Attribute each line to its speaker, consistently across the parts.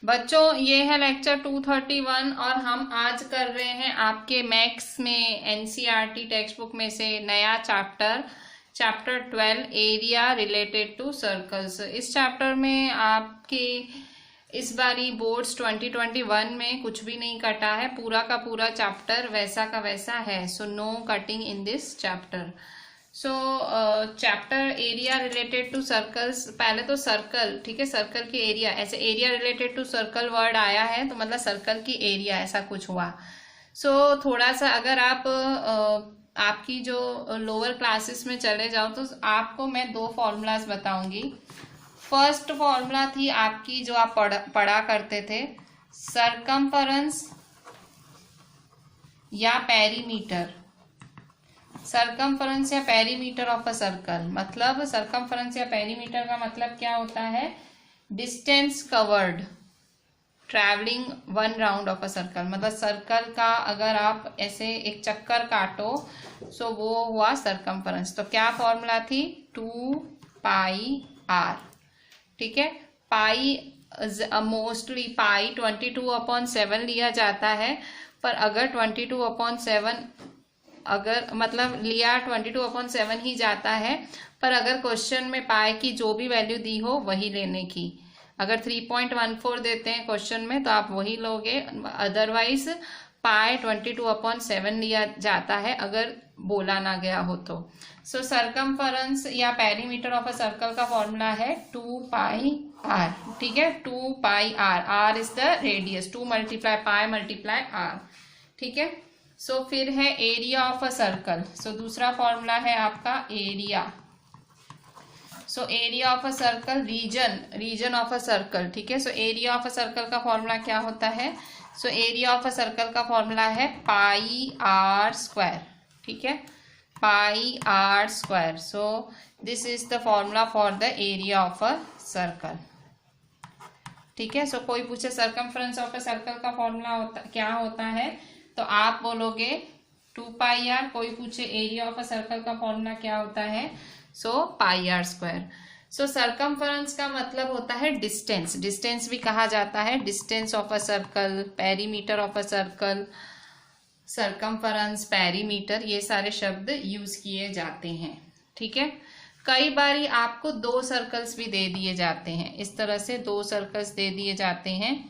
Speaker 1: बच्चों ये है लेक्चर 231 और हम आज कर रहे हैं आपके मैथ्स में एनसीईआरटी टेक्स्ट बुक में से नया chapter 12 area related to circles. इस चैप्टर में आपके इस बारी बोर्ड्स 2021 में कुछ भी नहीं कटा है, पूरा का पूरा चैप्टर वैसा का वैसा है। So no cutting in this chapter. So chapter area related to circles, पहले तो सर्कल, ठीक है, सर्कल की एरिया, ऐसे area related to circle word आया है तो मतलब सर्कल की एरिया ऐसा कुछ हुआ। सो थोड़ा सा अगर आप आपकी जो लोअर क्लासेस में चले जाओ तो आपको मैं दो फॉर्मूलाज बताऊंगी। फर्स्ट फॉर्मूला थी आपकी जो आप पढ़ा करते थे, सरकमफरेंस या पेरीमीटर। सरकमफरेंस या पेरीमीटर ऑफ अ सर्कल, मतलब सरकमफरेंस या पेरीमीटर का मतलब क्या होता है? Distance covered travelling one round of a circle. मतलब सर्कल का अगर आप ऐसे एक चक्कर काटो सो वो हुआ सरकमफरेंस। तो क्या फॉर्मूला थी? 2πr, ठीक है। पाई मोस्टली पाई 22/7 लिया जाता है, पर अगर 22/7 अगर मतलब लिया 22/7 ही जाता है, पर अगर क्वेश्चन में पाई की जो भी वैल्यू दी हो वही लेने की। अगर 3.14 देते हैं क्वेश्चन में तो आप वही लोगे, अदरवाइज पाई 22/7 लिया जाता है अगर बोला ना गया हो तो। सो सरकमफरेंस या पेरीमीटर ऑफ अ सर्कल का फॉर्मूला है 2πr, ठीक है। 2πr, r is the radius, 2 × pi × r, ठीक है। सो फिर है area of a circle. So दूसरा फॉर्मूला है आपका area. So area of a circle, region of a circle, ठीक है। So area of a circle का फॉर्मूला क्या होता है? So area of a circle का फॉर्मूला है πr², ठीक है, πr²। So this is the formula for the area of a circle, ठीक है। सो कोई पूछे सर्कमफ्रेंस ऑफ अ सर्कल का फॉर्मूला क्या होता है तो आप बोलोगे 2πr। कोई पूछे एरिया ऑफ अ सर्कल का फॉर्मूला क्या होता है, सो πr²। सो सरकमफरेंस का मतलब होता है डिस्टेंस, डिस्टेंस भी कहा जाता है, distance of a circle, perimeter of a circle, circumference, perimeter, ये सारे शब्द यूज किए जाते हैं, ठीक है। कई बारी आपको दो सर्कल्स भी दे दिए जाते हैं, इस तरह से दो सर्कल्स दे दिए जाते हैं,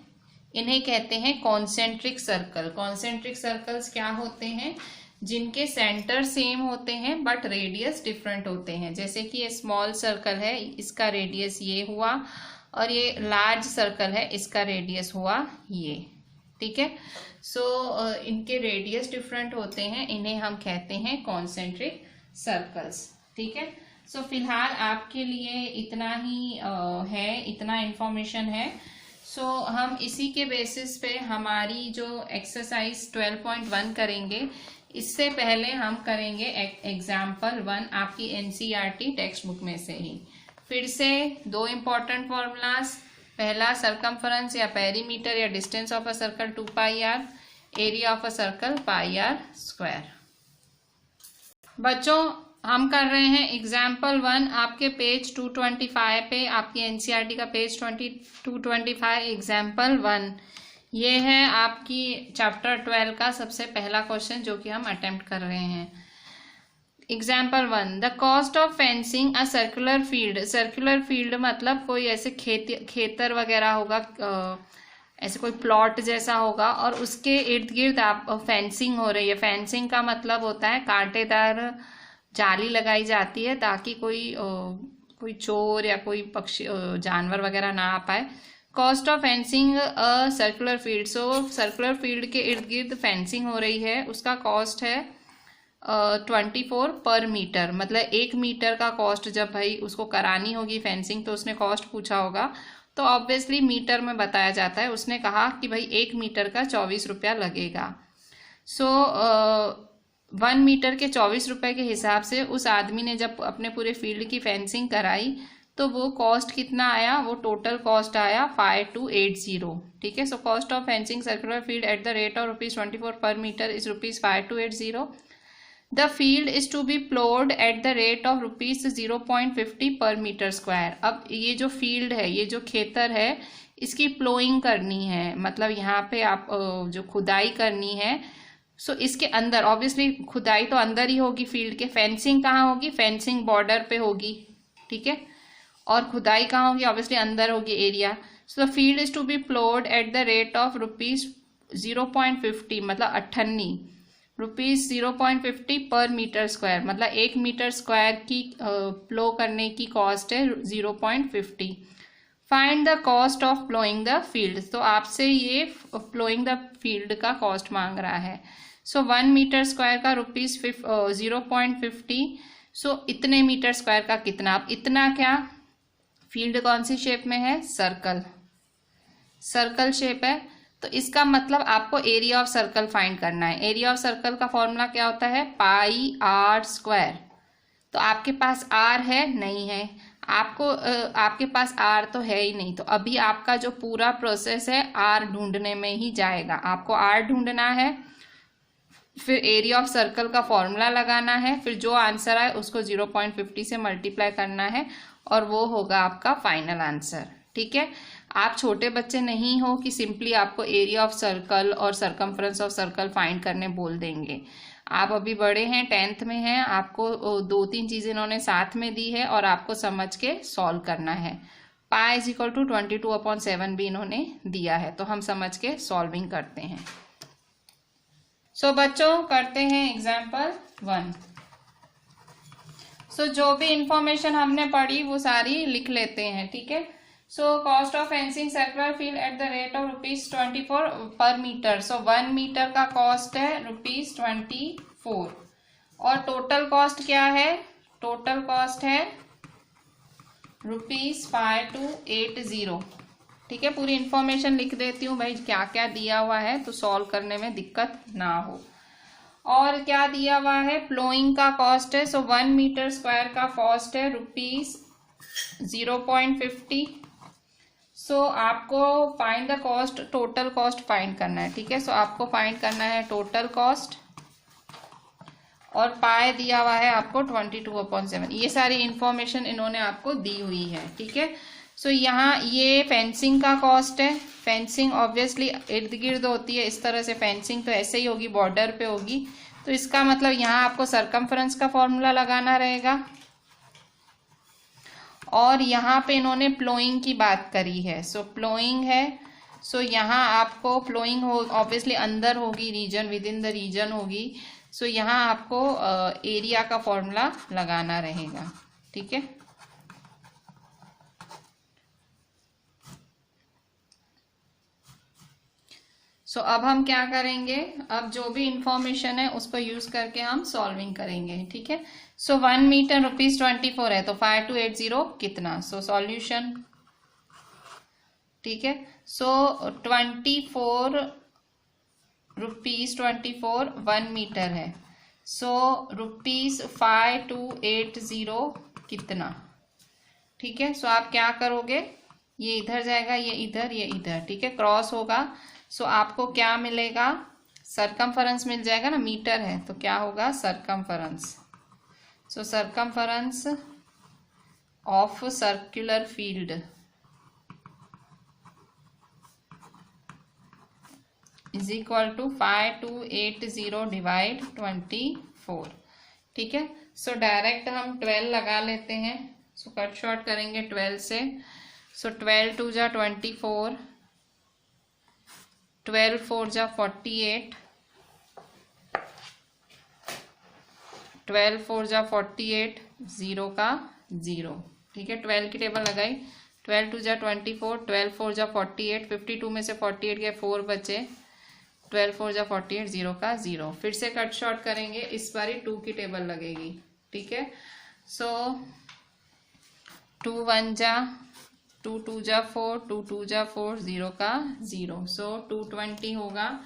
Speaker 1: इन्हें कहते हैं कॉन्सेंट्रिक सर्कल। कॉन्सेंट्रिक सर्कल्स क्या होते हैं? जिनके सेंटर सेम होते हैं बट रेडियस डिफरेंट होते हैं। जैसे कि ये स्मॉल सर्कल है, इसका रेडियस ये हुआ, और ये लार्ज सर्कल है, इसका रेडियस हुआ ये, ठीक है। सो इनके रेडियस डिफरेंट होते हैं, इन्हें हम कहते हैं कॉन्सेंट्रिक सर्कल्स, ठीक है। सो फिलहाल आपके लिए इतना ही है, इतना इंफॉर्मेशन है। सो हम इसी के बेसिस पे हमारी जो एक्सरसाइज 12.1 करेंगे, इससे पहले हम करेंगे एग्जाम्पल 1 आपकी एनसीईआरटी टेक्स्ट बुक में से ही। फिर से दो इम्पॉर्टेंट फॉर्मूलाज, पहला सरकमफरेंस या पेरीमीटर या distance of a circle 2πr, area of a circle πr²। बच्चों हम कर रहे हैं एग्जाम्पल 1 आपके पेज 225 पे, आपकी एनसीईआरटी का पेज 225, एग्जाम्पल 1 ये है आपकी चैप्टर 12 का सबसे पहला क्वेश्चन जो कि हम अटेम्प्ट कर रहे हैं। Example 1, the cost of fencing a circular field. Circular field मतलब कोई ऐसे खेतर वगैरह होगा, ऐसे कोई प्लॉट जैसा होगा और उसके इर्द गिर्द आप फेंसिंग हो रही है। फेंसिंग का मतलब होता है कांटेदार जाली लगाई जाती है ताकि कोई चोर या कोई पक्षी जानवर वगैरह ना आ पाए। Cost of fencing a circular field. So circular field के इर्द गिर्द फेंसिंग हो रही है, उसका कॉस्ट है 24 पर मीटर। मतलब 1 मीटर का कॉस्ट, जब भाई उसको करानी होगी फेंसिंग तो उसने कॉस्ट पूछा होगा तो ऑब्वियसली मीटर में बताया जाता है। उसने कहा कि भाई 1 मीटर का 24 रुपया लगेगा। सो 1 मीटर के 24 रुपए के हिसाब से उस आदमी ने जब अपने पूरे फील्ड की फेंसिंग कराई तो वो कॉस्ट कितना आया? वो टोटल कॉस्ट आया 5280, ठीक है। So cost of fencing circular field at the rate of ₹24 per metre is ₹5280। The field is to be ploughed at the rate of ₹0.50 per metre square. अब ये जो फील्ड है, ये जो खेतर है, इसकी प्लोइंग करनी है, मतलब यहाँ पे आप जो खुदाई करनी है। सो इसके अंदर ऑब्वियसली खुदाई तो अंदर ही होगी फील्ड के, फेंसिंग कहाँ होगी, फेंसिंग बॉर्डर पे होगी, ठीक है, और खुदाई कहाँ होगी, ऑब्वियसली अंदर होगी area. So the field is to be ploughed at the rate of ₹0.50 मतलब 98 ₹0.50 पर मीटर स्क्वायर, मतलब 1 मीटर स्क्वायर की प्लो करने की कॉस्ट है 0.50। Find the cost of ploughing the field. तो आपसे ये प्लोइंग द फील्ड का कॉस्ट मांग रहा है। सो 1 मीटर स्क्वायर का ₹0.50। सो इतने मीटर स्क्वायर का कितना, अब इतना क्या, फील्ड कौन सी शेप में है, सर्कल, सर्कल शेप है, तो इसका मतलब आपको एरिया ऑफ सर्कल फाइंड करना है। एरिया ऑफ सर्कल का फॉर्मूला क्या होता है, पाई आर स्क्वायर। तो आपके पास आर है, नहीं है, आपके पास आर तो है ही नहीं, तो अभी आपका जो पूरा प्रोसेस है आर ढूंढने में ही जाएगा। आपको आर ढूंढना है, फिर एरिया ऑफ सर्कल का फॉर्मूला लगाना है, फिर जो आंसर आए उसको 0.50 से मल्टीप्लाई करना है, और वो होगा आपका फाइनल आंसर, ठीक है। आप छोटे बच्चे नहीं हो कि सिंपली आपको एरिया ऑफ सर्कल और सरकमफ्रेंस ऑफ सर्कल फाइंड करने बोल देंगे। आप अभी बड़े हैं, 10th में हैं, आपको 2-3 चीजें इन्होंने साथ में दी है और आपको समझ के सॉल्व करना है। पाई इज इक्वल टू 22/7 भी इन्होंने दिया है, तो हम समझ के सॉल्विंग करते हैं। सो बच्चों करते हैं एग्जाम्पल 1। सो जो भी इंफॉर्मेशन हमने पढ़ी वो सारी लिख लेते हैं, ठीक है। So cost of fencing circular field at the rate of ₹24 per metre. So 1 metre का कॉस्ट है ₹24 और टोटल कॉस्ट क्या है, टोटल कॉस्ट है ₹5280, ठीक है। पूरी इंफॉर्मेशन लिख देती हूँ भाई, क्या क्या दिया हुआ है तो सॉल्व करने में दिक्कत ना हो। और क्या दिया हुआ है, प्लोइंग का कॉस्ट है, सो 1 मीटर स्क्वायर का कॉस्ट है ₹0.50। सो आपको find the cost, total cost find करना है, ठीक है। सो आपको फाइंड करना है टोटल कॉस्ट, और पाए दिया हुआ है आपको 22/7। ये सारी इंफॉर्मेशन इन्होंने आपको दी हुई है, ठीक है। सो यहाँ ये फेंसिंग का कॉस्ट है, फेंसिंग ऑब्वियसली इर्द गिर्द होती है, इस तरह से फेंसिंग तो ऐसे ही होगी, बॉर्डर पे होगी, तो इसका मतलब यहाँ आपको सरकमफ्रेंस का फॉर्मूला लगाना रहेगा। और यहाँ पे इन्होंने प्लोइंग की बात करी है, सो प्लोइंग है, सो यहाँ आपको प्लोइंग हो ऑब्वियसली अंदर होगी, region within the region होगी, सो यहाँ आपको एरिया का फॉर्मूला लगाना रहेगा, ठीक है। सो अब हम क्या करेंगे, अब जो भी इंफॉर्मेशन है उसको यूज करके हम सॉल्विंग करेंगे, ठीक है। सो 1 मीटर ₹24 है, तो 5280 कितना, सो सॉल्यूशन, ठीक है। सो ₹24 1 मीटर है, सो ₹5280 कितना, ठीक है। सो आप क्या करोगे, ये इधर जाएगा, ये इधर, ठीक है, क्रॉस होगा। सो आपको क्या मिलेगा, सरकमफरेंस मिल जाएगा ना, मीटर है तो क्या होगा, circumference. So circumference of circular field is equal to 5280 divide 24, ठीक है। सो डायरेक्ट हम 12 लगा लेते हैं, सो कट शॉर्ट करेंगे 12 से। सो 12 2 जा 24, 12 4 जा 48, 12 4 जा 48, 0 का 0, ठीक है। 12 की टेबल लगाई, 12 2 जा 24, 12 4 जा 48, 52 में से 48 गए, 4 बचे, 12 4 जा 48, 0 का 0। फिर से कट शॉर्ट करेंगे, इस बारी 2 की टेबल लगेगी, ठीक है। सो 2 1 जा 2 2 जा 4, 2 2 जा 4, 0 का 0, सो 220 होगा।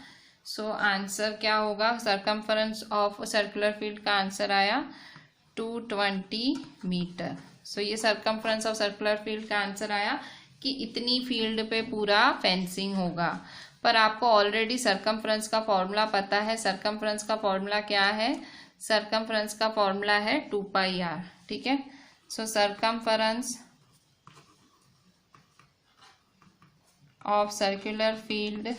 Speaker 1: सो आंसर क्या होगा, सरकमफरेंस ऑफ सर्कुलर फील्ड का आंसर आया 220 मीटर। सो ये सरकमफरेंस ऑफ सर्कुलर फील्ड का आंसर आया कि इतनी फील्ड पे पूरा फेंसिंग होगा। पर आपको ऑलरेडी सरकमफरेंस का फॉर्मूला पता है, सरकमफरेंस का फॉर्मूला क्या है, सरकमफ्रेंस का फॉर्मूला है 2πr, ठीक है। So circumference of circular field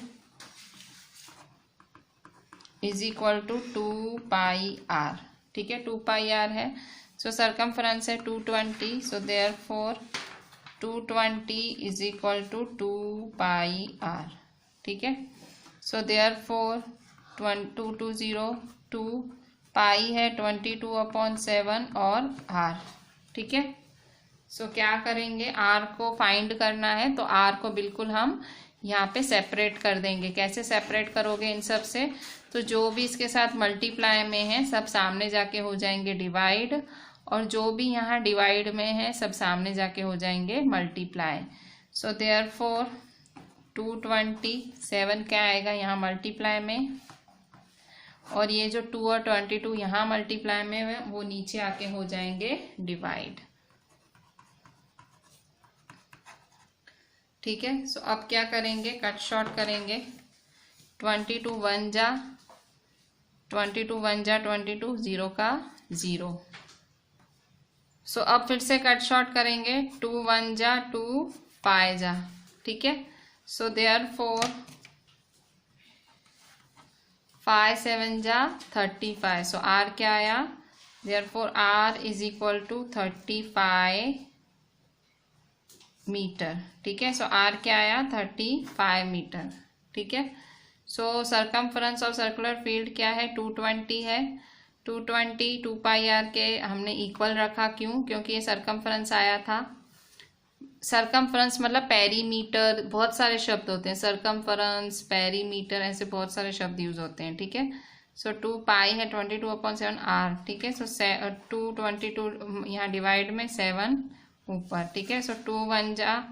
Speaker 1: is equal to 2πr, ठीक है। 2πr है, सो सरकमफ्रेंस है 220, so therefore 220 is equal to 2πr, ठीक है। सो देयरफॉर 2 पाई है 22/7 और r, ठीक है। सो क्या करेंगे, r को फाइंड करना है, तो r को बिल्कुल हम यहाँ पे सेपरेट कर देंगे। कैसे सेपरेट करोगे इन सब से, तो जो भी इसके साथ मल्टीप्लाई में है सब सामने जाके हो जाएंगे डिवाइड, और जो भी यहाँ डिवाइड में है सब सामने जाके हो जाएंगे मल्टीप्लाई। सो देयरफॉर 227 क्या आएगा यहाँ मल्टीप्लाई में, और ये जो 2 और 22 यहाँ मल्टीप्लाई में है वो नीचे आके हो जाएंगे डिवाइड, ठीक है। सो अब क्या करेंगे, कट शॉर्ट करेंगे। 22 1 जा 22, 0 का 0। सो अब फिर से कट शॉर्ट करेंगे। 2 1 जा 2 5 जा, ठीक है। सो देयरफॉर 5 7 जा 35। सो r क्या आया, therefore r is equal to 35 metre, ठीक है। सो r क्या आया 35 मीटर, ठीक है। So circumference of circular field क्या है 220 है। 220 2πr के हमने इक्वल रखा, क्यों, क्योंकि ये सरकमफ्रेंस आया था। सरकमफ्रेंस मतलब पेरीमीटर, बहुत सारे शब्द होते हैं, सरकमफ्रेंस पेरीमीटर ऐसे बहुत सारे शब्द यूज होते हैं, ठीक है। सो 2π है 22/7 r, ठीक है। सो 222 यहाँ डिवाइड में 7 ऊपर, ठीक है। सो 2 1 जा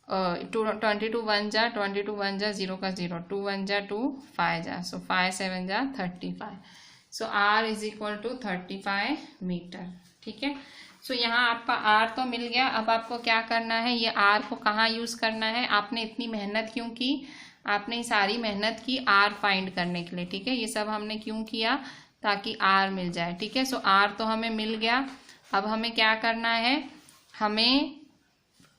Speaker 1: 22 1 जा 22 1 जा 0 का 0, 2 1 जा 2 5 जा, सो 5 7 जा 35। So r is equal to 35 metre, ठीक है। सो यहाँ आपका r तो मिल गया। अब आपको क्या करना है, ये r को कहाँ यूज करना है, आपने इतनी मेहनत क्यों की, आपने सारी मेहनत की r फाइंड करने के लिए, ठीक है। ये सब हमने क्यों किया, ताकि r मिल जाए, ठीक है। सो r तो हमें मिल गया। अब हमें क्या करना है, हमें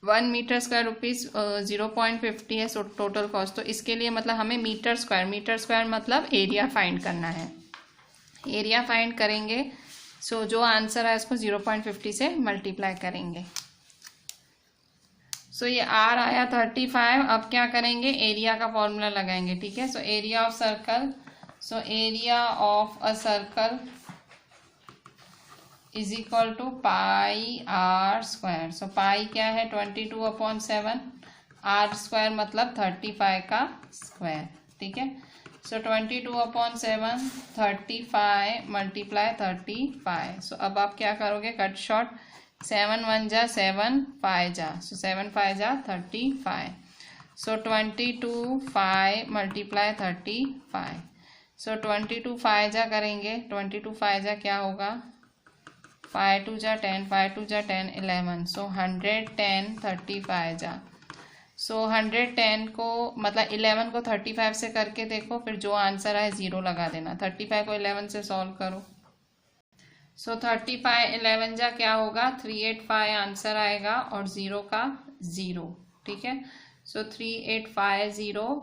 Speaker 1: 1 मीटर स्क्वायर रुपीज 0.50 है, सो टोटल कॉस्ट। तो इसके लिए मतलब हमें मीटर स्क्वायर मतलब एरिया फाइंड करना है। एरिया फाइंड करेंगे, सो जो आंसर है इसको 0.50 से मल्टीप्लाई करेंगे। सो ये r आया 35। अब क्या करेंगे, एरिया का फॉर्मूला लगाएंगे, ठीक है। So area of circle, so area of a circle is equal to πr square. So pi क्या है 22/7, r स्क्वायर मतलब 35 का स्क्वायर, ठीक है। सो 22/7 35 मल्टीप्लाई 35। सो अब आप क्या करोगे, कट शॉर्ट, 7 1 जा 7 5 जा, सो 7 5 जा 35। सो 22 5 मल्टीप्लाई 35। सो 22 5 जा करेंगे, 22 5 जा क्या होगा, 5 2 जा 10, 5 2 जा 10 11। सो 110 35 जा। सो 110 को मतलब 11 को 35 से करके देखो, फिर जो आंसर आए 0 लगा देना। 35 को 11 से सॉल्व करो। सो 35 11 जा क्या होगा, 385 आंसर आएगा, और 0 का 0, ठीक है। सो 3850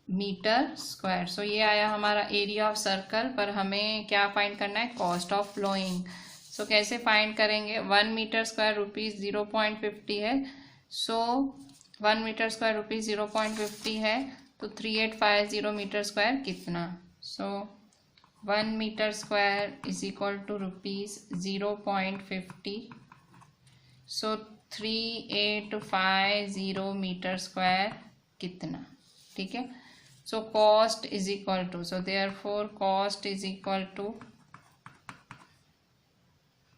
Speaker 1: मीटर स्क्वायर। सो ये आया हमारा एरिया ऑफ सर्कल। पर हमें क्या फाइंड करना है, कॉस्ट ऑफ फ्लोइंग। सो कैसे फाइंड करेंगे, 1 मीटर स्क्वायर रुपीज 0.50 है। सो 1 मीटर स्क्वायर रुपीज 0.50 है, तो 3850 मीटर स्क्वायर कितना। So 1 metre square is equal to rupees 0.50। So 3850 metre square कितना, ठीक है। So cost is equal to, so therefore cost is equal to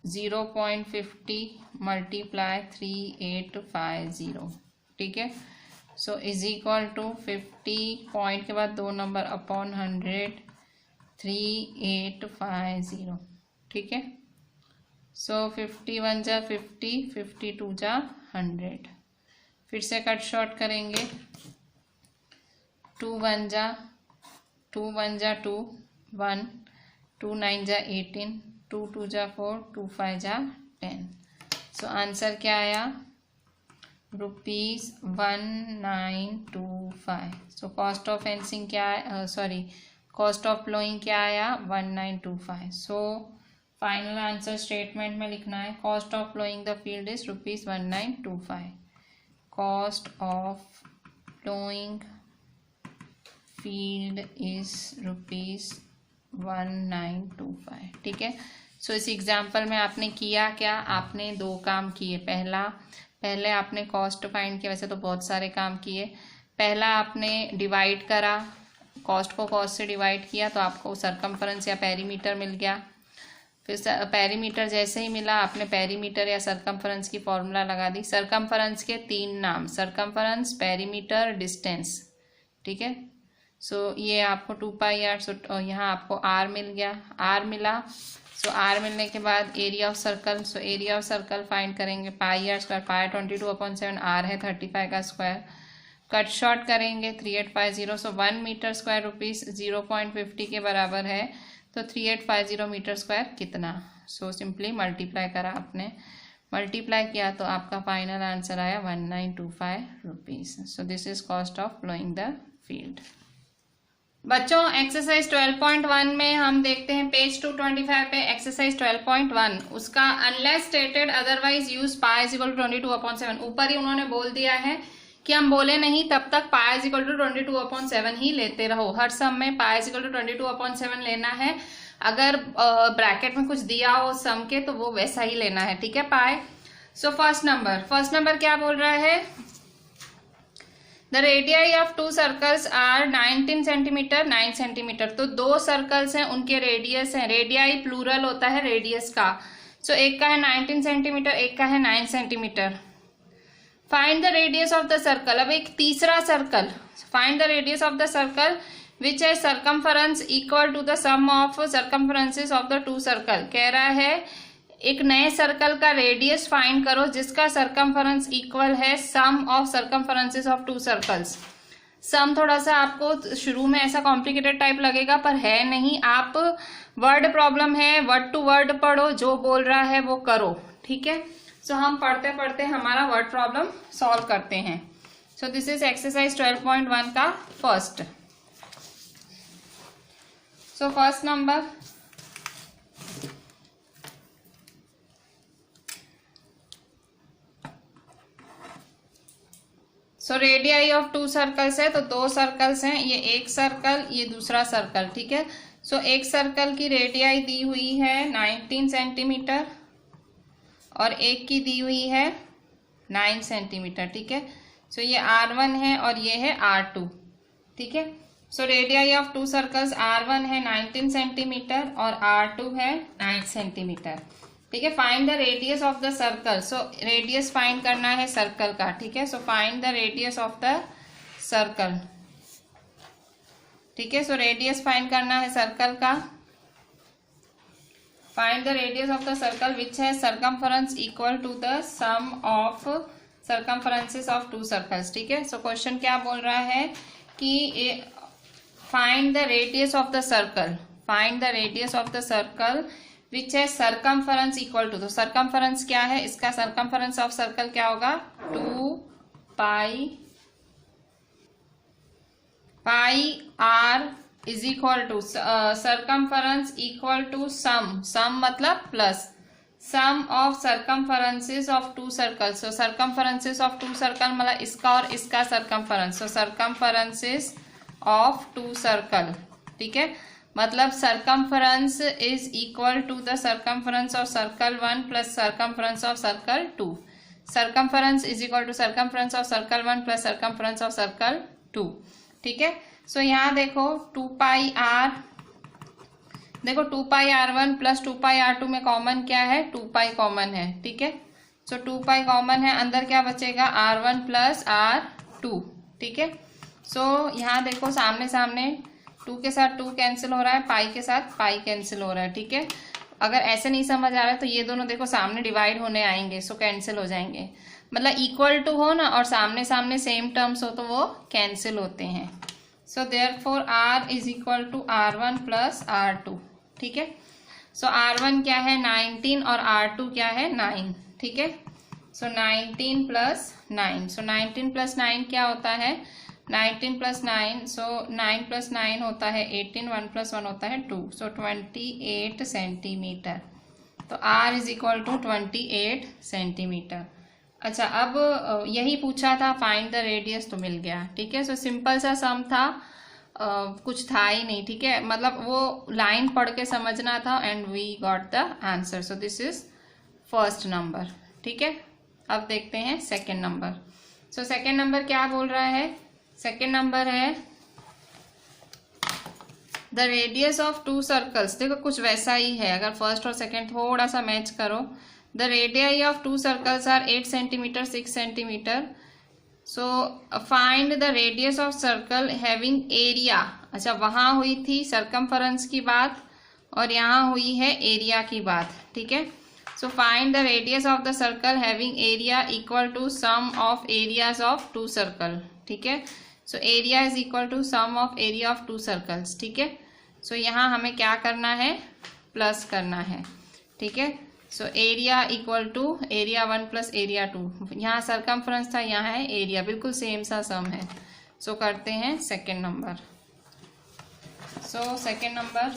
Speaker 1: 0.50 multiply 3850, ठीक है। So is equal to 50 point के बाद 2 नंबर अपॉन 100 3850, ठीक है। सो 51 जा 50 52 जा 100। फिर से कट शॉर्ट करेंगे। 2 1 जा 2 1 जा 2 1 2 9 जा 18, 2 2 जा 4, 2 5 जा 10। सो आंसर क्या आया? ₹1925। सो कॉस्ट ऑफ फेंसिंग क्या है, सॉरी कॉस्ट ऑफ प्लोइंग क्या आया? 1925। सो फाइनल आंसर स्टेटमेंट में लिखना है, cost of ploughing the field is ₹1925। Cost of ploughing field is ₹1925। ठीक है। सो इस एग्जाम्पल में आपने किया क्या? आपने दो काम किए। पहले आपने कॉस्ट फाइंड किया, वैसे तो बहुत सारे काम किए। पहला आपने डिवाइड करा, कॉस्ट को कॉस्ट से डिवाइड किया तो आपको सरकमफरेंस या पेरीमीटर मिल गया। फिर पेरीमीटर जैसे ही मिला आपने पेरीमीटर या सरकमफरेंस की फॉर्मूला लगा दी। सरकमफरेंस के 3 नाम, सरकमफरेंस, पेरीमीटर, डिस्टेंस। ठीक है। सो ये आपको 2πr, सो यहाँ आपको r मिल गया, r मिला। सो r मिलने के बाद area of circle, so area of circle find करेंगे, πr², पाई 22/7, r है 35 का स्क्वायर। कट शॉर्ट करेंगे 3850, सो 1 मीटर स्क्वायर ₹0.50 के बराबर है। तो 3850 मीटर स्क्वायर कितना? सो सिंपली मल्टीप्लाई करा आपने, मल्टीप्लाई किया तो आपका फाइनल आंसर आया ₹1925। सो this is cost of ploughing the field. बच्चों एक्सरसाइज 12.1 में हम देखते हैं पेज 225 पे एक्सरसाइज 12.1, उसका unless stated otherwise use pi is equal to 22/7। ऊपर ही उन्होंने बोल दिया है कि हम बोले नहीं तब तक पाई इज इक्वल टू 22/7 ही लेते रहो। हर सम में पाई इज इक्वल टू 22/7 लेना है। अगर ब्रैकेट में कुछ दिया हो सम के तो वो वैसा ही लेना है। ठीक है पाई। सो फर्स्ट नंबर क्या बोल रहा है? The radii of 2 circles are 19 centimetre 9 centimetre. तो 2 सर्कल्स हैं, उनके रेडियस हैं। रेडियाई प्लूरल होता है रेडियस का। सो एक का है 19 सेंटीमीटर, एक का है 9 centimetre. Find the radius of the circle. अब एक तीसरा circle, find the radius of the circle which है circumference equal to the sum of circumferences of the 2 circle. कह रहा है एक नए सर्कल का रेडियस फाइंड करो जिसका सर्कमफरेंस इक्वल है सम ऑफ सर्कमफरेंसेस ऑफ 2 सर्कल्स। सम थोड़ा सा आपको शुरू में ऐसा कॉम्प्लिकेटेड टाइप लगेगा पर है नहीं। आप वर्ड प्रॉब्लम है, वर्ड टू वर्ड पढ़ो, जो बोल रहा है वो करो। ठीक है। सो हम पढ़ते पढ़ते हमारा वर्ड प्रॉब्लम सॉल्व करते हैं। सो दिस इज एक्सरसाइज 12.1 का first. So first number, so radii of 2 circles है तो 2 सर्कल्स हैं, ये एक सर्कल ये दूसरा सर्कल। ठीक है। सो एक सर्कल की रेडियाई दी हुई है 19 सेंटीमीटर और एक की दी हुई है 9 सेंटीमीटर। ठीक है। सो ये R1 है और ये है R2। ठीक है। सो रेडियाई ऑफ 2 सर्कल्स R1 है 19 सेंटीमीटर और R2 है 9 सेंटीमीटर। ठीक है। Find the radius of the circle. So radius find करना है सर्कल का। ठीक है। So find the radius of the circle. ठीक है। सो रेडियस फाइंड करना है सर्कल का। Find the radius of the circle which है circumference equal to the sum of circumferences of 2 circles. ठीक है। सो क्वेश्चन क्या बोल रहा है कि find the radius of the circle, find the radius of the circle which है circumference equal to. तो सर्कमफरेंस क्या है इसका? सर्कमफरेंस ऑफ सर्कल क्या होगा? 2πr is equal to circumference equal to sum, sum मतलब plus, sum of circumferences of 2 circle. So circumferences of 2 circle मतलब इसका और इसका circumference. So circumferences of 2 circle. ठीक है। मतलब circumference is equal to the circumference of circle 1 plus circumference of circle 2। Circumference is equal to circumference of circle 1 plus circumference of circle 2। ठीक है। सो यहाँ देखो 2πr, देखो 2πr1 प्लस 2πr2 में common क्या है? 2π कॉमन है। ठीक है। सो 2π कॉमन है, अंदर क्या बचेगा? R1 plus R2। ठीक है। सो यहाँ देखो सामने सामने 2 के साथ 2 कैंसिल हो रहा है, पाई के साथ पाई कैंसिल हो रहा है। ठीक है। अगर ऐसे नहीं समझ आ रहा है तो ये दोनों देखो सामने डिवाइड होने आएंगे, सो कैंसिल हो जाएंगे। मतलब इक्वल टू हो ना और सामने सामने सेम टर्म्स हो तो वो कैंसिल होते हैं। So therefore R is equal to R1 plus R2। ठीक है। सो R1 क्या है 19 और R2 क्या है 9, ठीक है। सो 19 प्लस 9, सो 19 प्लस 9 क्या होता है 19 प्लस 9, सो 9 प्लस 9 होता है 18, 1 प्लस 1 होता है 2, सो 28 सेंटीमीटर। तो R is equal to 28 centimetre. अच्छा, अब यही पूछा था फाइंड द रेडियस, तो मिल गया, ठीक है। सो सिंपल सा सम था, कुछ था ही नहीं, ठीक है, मतलब वो लाइन पढ़ के समझना था and we got the answer. So this is first number, ठीक है। अब देखते हैं second number. So second number क्या बोल रहा है, सेकेंड नंबर है the radius of two circles. देखो कुछ वैसा ही है, अगर फर्स्ट और सेकेंड थोड़ा सा मैच करो। The radii of two circles are 8 centimetre 6 centimetre. So find the radius of circle having area. अच्छा, वहां हुई थी सरकमफरेंस की बात और यहाँ हुई है एरिया की बात, ठीक है। So find the radius of the circle having area equal to sum of areas of two circle, ठीक है। So area is equal to sum of area of two circles, ठीक है। सो यहाँ हमें क्या करना है, प्लस करना है, ठीक है। So area equal to area 1 plus area 2, यहाँ सरकमफ्रेंस था, यहाँ है एरिया, बिल्कुल सेम सा सम है। सो करते हैं second number. So second number,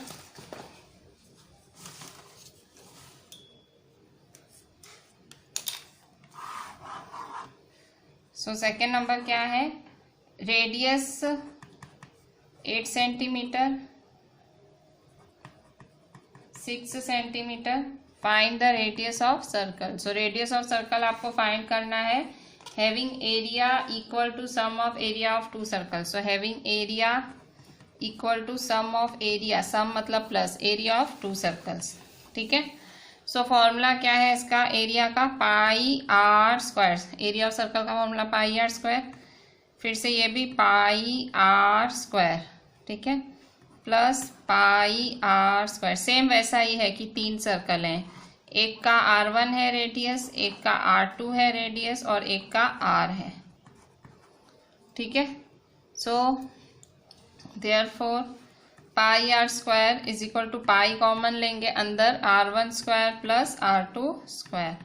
Speaker 1: so second number क्या है, radius 8 centimetre 6 centimetre, find the radius of circle. So radius of circle आपको फाइंड करना है having area equal to sum of area of two circle. So having area equal to sum of area, sum मतलब plus area of two circles, ठीक है। So formula क्या है इसका, area का pi R square, area of circle का formula pi R square, फिर से ये भी पाई आर स्क्वायर, ठीक है, plus pi R square. Same वैसा ही है कि 3 सर्कल हैं, एक का R1 है रेडियस, एक का R2 है रेडियस और एक का R है, ठीक है। So therefore pi R square is equal to pi common लेंगे अंदर, R1 square plus R2 square,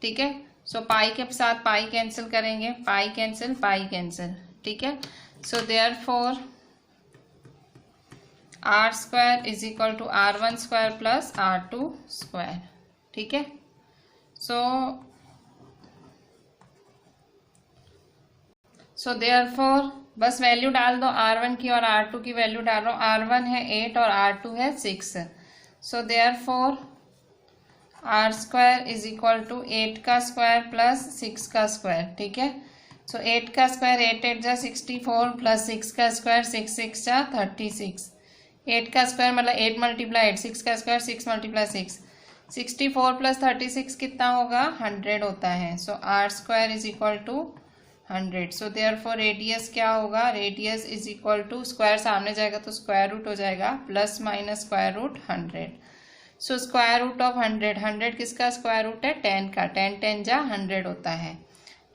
Speaker 1: ठीक है। सो पाई के साथ पाई कैंसिल करेंगे, पाई कैंसिल, ठीक है। So therefore R square is equal to R1 square plus R2 square, ठीक है। सो देयरफॉर बस वैल्यू डाल दो, R1 की और R2 की वैल्यू डालो। R1 है 8 और R2 है 6। So therefore R square is equal to 8 का स्क्वायर प्लस 6 का स्क्वायर, ठीक है। सो 8 का स्क्वायर 8 8 जा 64 प्लस 6 का स्क्वायर 6 6 जा 36। 8 का स्क्वायर मतलब 8 मल्टीप्लाई 8, 6 का स्क्वायर 6 मल्टीप्लाई 6, 64 प्लस 36 कितना होगा 100 होता है। So R square is equal to 100। So therefore radius क्या होगा, radius is equal to square सामने जाएगा तो स्क्वायर रूट हो जाएगा, plus minus square root 100। So square root of 100, 100 किसका स्क्वायर रूट है 10 का, 10 10 जा 100 होता है,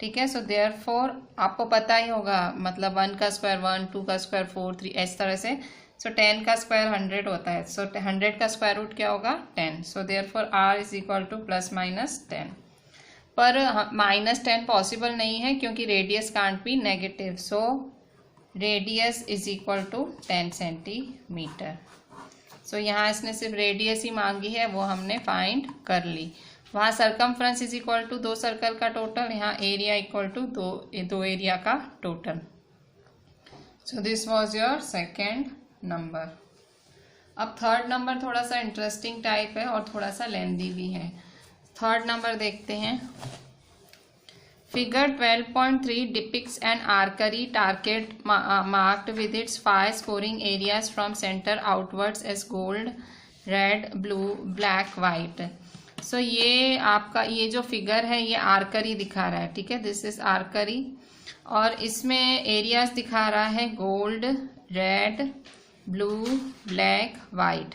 Speaker 1: ठीक है। सो देयरफॉर आपको पता ही होगा, मतलब 1 का स्क्वायर 1, 2 का स्क्वायर 4, 3 इस तरह से। सो 10 का स्क्वायर 100 होता है, सो 100 का स्क्वायर रूट क्या होगा 10। So therefore R is equal to plus minus 10, पर -10 पॉसिबल नहीं है क्योंकि radius can't be negative. So radius is equal to 10 centimetre. सो यहाँ इसने सिर्फ रेडियस ही मांगी है, वो हमने फाइंड कर ली। वहाँ circumference is equal to 2 circle का टोटल, यहाँ एरिया इक्वल टू 2 एरिया का total. So this was your second number. अब थर्ड नंबर थोड़ा सा इंटरेस्टिंग टाइप है और थोड़ा सा लेंदी भी है। थर्ड नंबर देखते हैं। Figure 12.3 depicts an archery target marked with its 5 scoring areas from center outwards as gold, red, blue, black, white. सो ये आपका ये जो फिगर है ये आर्करी दिखा रहा है, ठीक है, दिस इज आर्करी, और इसमें एरियाज दिखा रहा है gold, red, blue, black, white.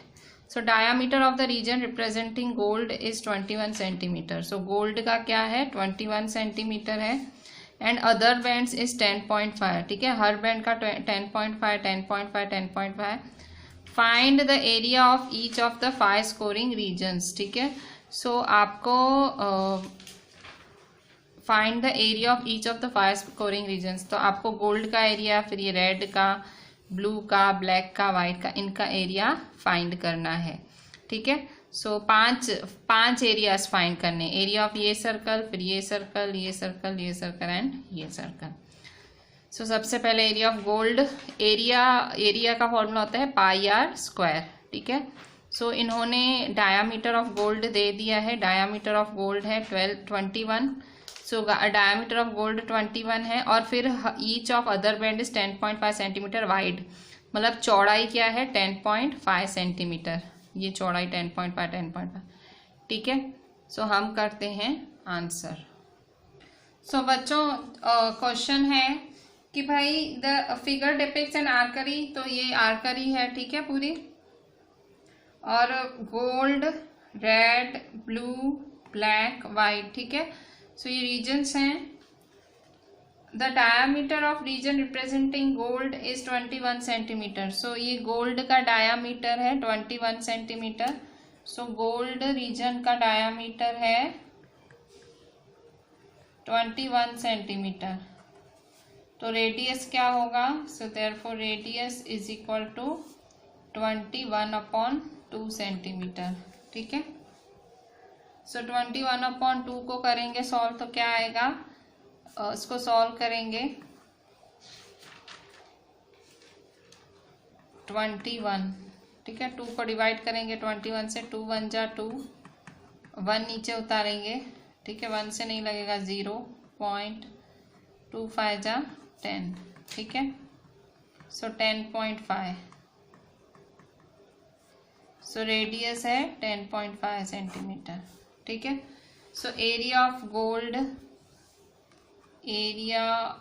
Speaker 1: So diameter of the region representing gold is 21 centimetre. So gold का क्या है 21 सेंटीमीटर है, एंड अदर बैंड्स इज 10.5, ठीक है, हर बैंड का 10.5 10.5 10.5 find the area of each of the 5 scoring regions. ठीक है, so आपको find the area of each of the 5 scoring regions, तो आपको गोल्ड का एरिया, फिर ये रेड का, ब्लू का, ब्लैक का, वाइट का, इनका एरिया फाइंड करना है। ठीक है, सो पांच एरियाज फाइंड करने, एरिया ऑफ ये सर्कल, फिर ये सर्कल, ये सर्कल, ये सर्कल एंड ये सर्कल। सो सबसे पहले एरिया ऑफ गोल्ड, एरिया का फॉर्मूला होता है पाई आर स्क्वायर। ठीक है, सो इन्होंने डायामीटर ऑफ गोल्ड दे दिया है, डायामीटर ऑफ गोल्ड है 21। सो डायमीटर ऑफ गोल्ड 21 है, और फिर each of other band is 10.5 centimetre wide, मतलब चौड़ाई क्या है 10.5 सेंटीमीटर, ये चौड़ाई 10.5। ठीक है, सो हम करते हैं आंसर। सो बच्चों क्वेश्चन है कि भाई the figure depicts an archery, तो ये आर्करी है। ठीक है, पूरी, और gold, red, blue, black, white. ठीक है, सो ये रीजन्स हैं। The diameter of region representing gold is 21 centimetre. So ये गोल्ड का डायामीटर है 21 सेंटीमीटर। सो गोल्ड रीजन का डायामीटर है 21 सेंटीमीटर। तो रेडियस क्या होगा? So therefore radius is equal to 21/2 centimetre. ठीक है, सो 21/2 को करेंगे सॉल्व, तो क्या आएगा? इसको सॉल्व करेंगे 21। ठीक है, 2 को डिवाइड करेंगे 21 से, 2 1 जा 2, 1 नीचे उतारेंगे। ठीक है, 1 से नहीं लगेगा, 0.25 जा 10। ठीक है, सो 10.5। सो रेडियस है 10.5 सेंटीमीटर। ठीक है, so area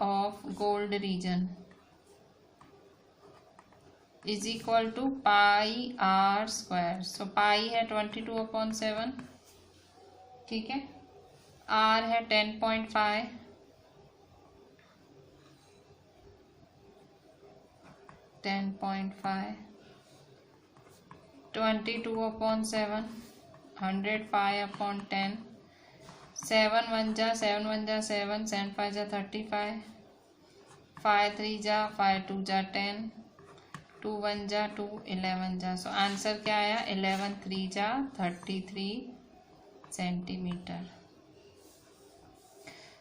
Speaker 1: of gold region is equal to pi R square. So pi है 22/7। ठीक है, आर है 10.5, 22/7, 100/5/10, 7 1 जा 7 1 जा 7, 7 5 जा 35, 5 3 जा 5 2 जा 10, 2 1 जा 2, 11 जा। सो आंसर क्या आया? 11 3 जा 33 सेंटीमीटर।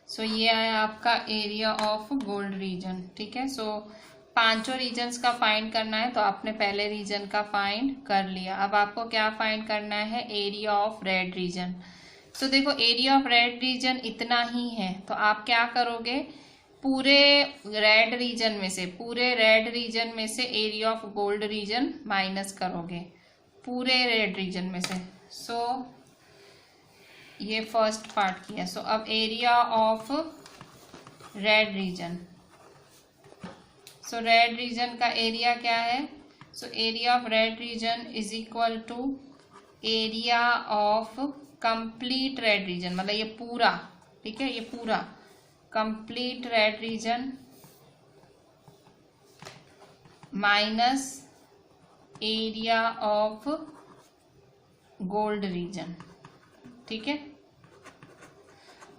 Speaker 1: सो ये आया आपका एरिया ऑफ गोल्ड रीजन। ठीक है, सो पांचों रीजन्स का फाइंड करना है, तो आपने पहले रीजन का फाइंड कर लिया। अब आपको क्या फाइंड करना है? Area of red region. So देखो, एरिया ऑफ रेड रीजन इतना ही है, तो आप क्या करोगे? पूरे रेड रीजन में से area of gold reason minus करोगे पूरे रेड रीजन में से। सो ये फर्स्ट पार्ट किया। सो अब area of red region, so red region का एरिया क्या है? So area of red region is equal to area of complete red region, मतलब ये पूरा। ठीक है, ये पूरा complete red region minus area of gold region. ठीक है,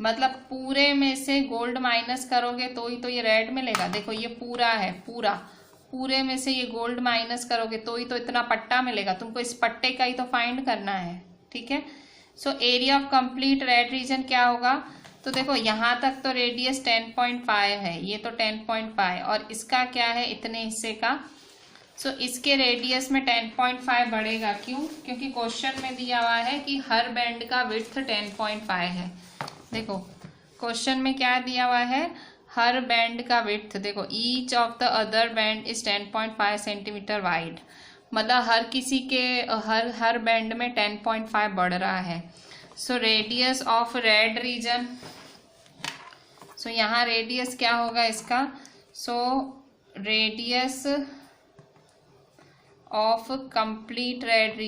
Speaker 1: मतलब पूरे में से गोल्ड माइनस करोगे तो ही तो ये रेड मिलेगा। देखो, ये पूरा है, पूरे में से ये गोल्ड माइनस करोगे तो ही तो इतना पट्टा मिलेगा। तुमको इस पट्टे का ही तो फाइंड करना है। ठीक है, so area of complete red reason क्या होगा? तो देखो, यहाँ तक तो रेडियस 10.5 है, ये तो 10.5, और इसका क्या है? इतने हिस्से का। सो इसके रेडियस में 10.5 बढ़ेगा। क्यों? क्योंकि क्वेश्चन में दिया हुआ है कि हर बैंड का विड्थ 10.5 है। देखो, क्वेश्चन में क्या दिया हुआ है? हर बैंड का विड्थ, देखो, each of the other band is 10.5 centimetre wide, मतलब हर किसी के हर बैंड में 10.5 बढ़ रहा है। So radius of red region, so यहाँ रेडियस क्या होगा इसका? So radius of complete red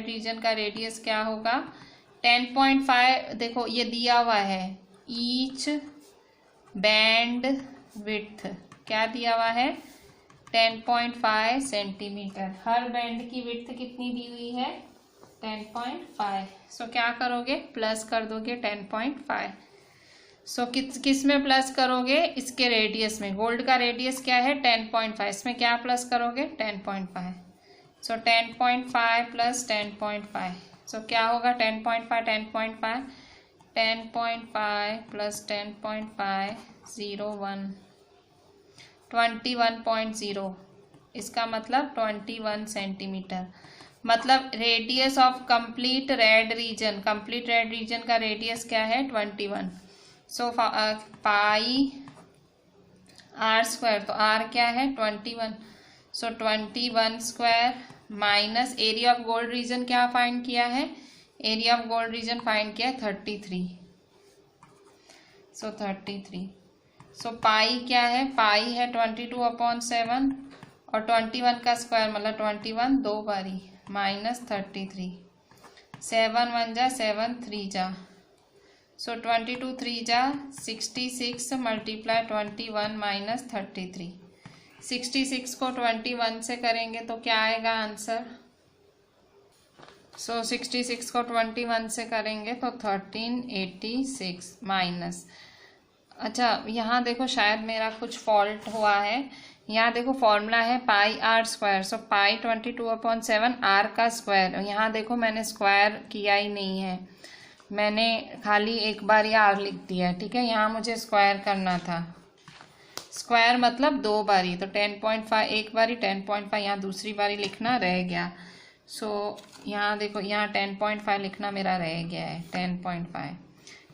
Speaker 1: region का रेडियस क्या होगा? 10.5। देखो, ये दिया हुआ है ईच बैंड विड्थ, क्या दिया हुआ है? 10.5 सेंटीमीटर। हर बैंड की विड्थ कितनी दी हुई है? 10.5। सो क्या करोगे? प्लस कर दोगे 10.5। सो किस में प्लस करोगे? इसके रेडियस में। गोल्ड का रेडियस क्या है? 10.5। इसमें क्या प्लस करोगे? 10.5। सो 10.5 प्लस 10.5। सो क्या होगा? 10.5 10.5 10.5 प्लस 10.5 01 21.0। इसका मतलब 21 सेंटीमीटर। मतलब radius of complete red reason, complete red region का रेडियस क्या है? 21। सो पाई आर स्क्वायर, तो आर क्या है? 21। सो 21 square minus area of gold reason क्या फाइंड किया है? Area of gold reason find किया है 33। सो 33। सो पाई क्या है? पाई है 22/7 और 21 का स्क्वायर मतलब 21 दो बारी माइनस 33। 7 1 जा 7 3 जा। सो 22 3 जा 66 मल्टीप्लाई 21 माइनस 33। 66 को 21 से करेंगे तो क्या आएगा आंसर? सो 66 को 21 से करेंगे तो 1386 माइनस। अच्छा यहाँ देखो शायद मेरा कुछ फॉल्ट हुआ है। यहाँ देखो फॉर्मूला है pi R square. So pi 22/7 R का स्क्वायर। यहाँ देखो मैंने स्क्वायर किया ही नहीं है, मैंने खाली एक बार ही आर लिख दिया है। ठीक है, यहाँ मुझे स्क्वायर करना था। स्क्वायर मतलब दो बारी, तो 10.5 एक बारी, 10.5 यहाँ दूसरी बारी लिखना रह गया। सो यहाँ देखो यहाँ 10.5 लिखना मेरा रह गया है 10.5,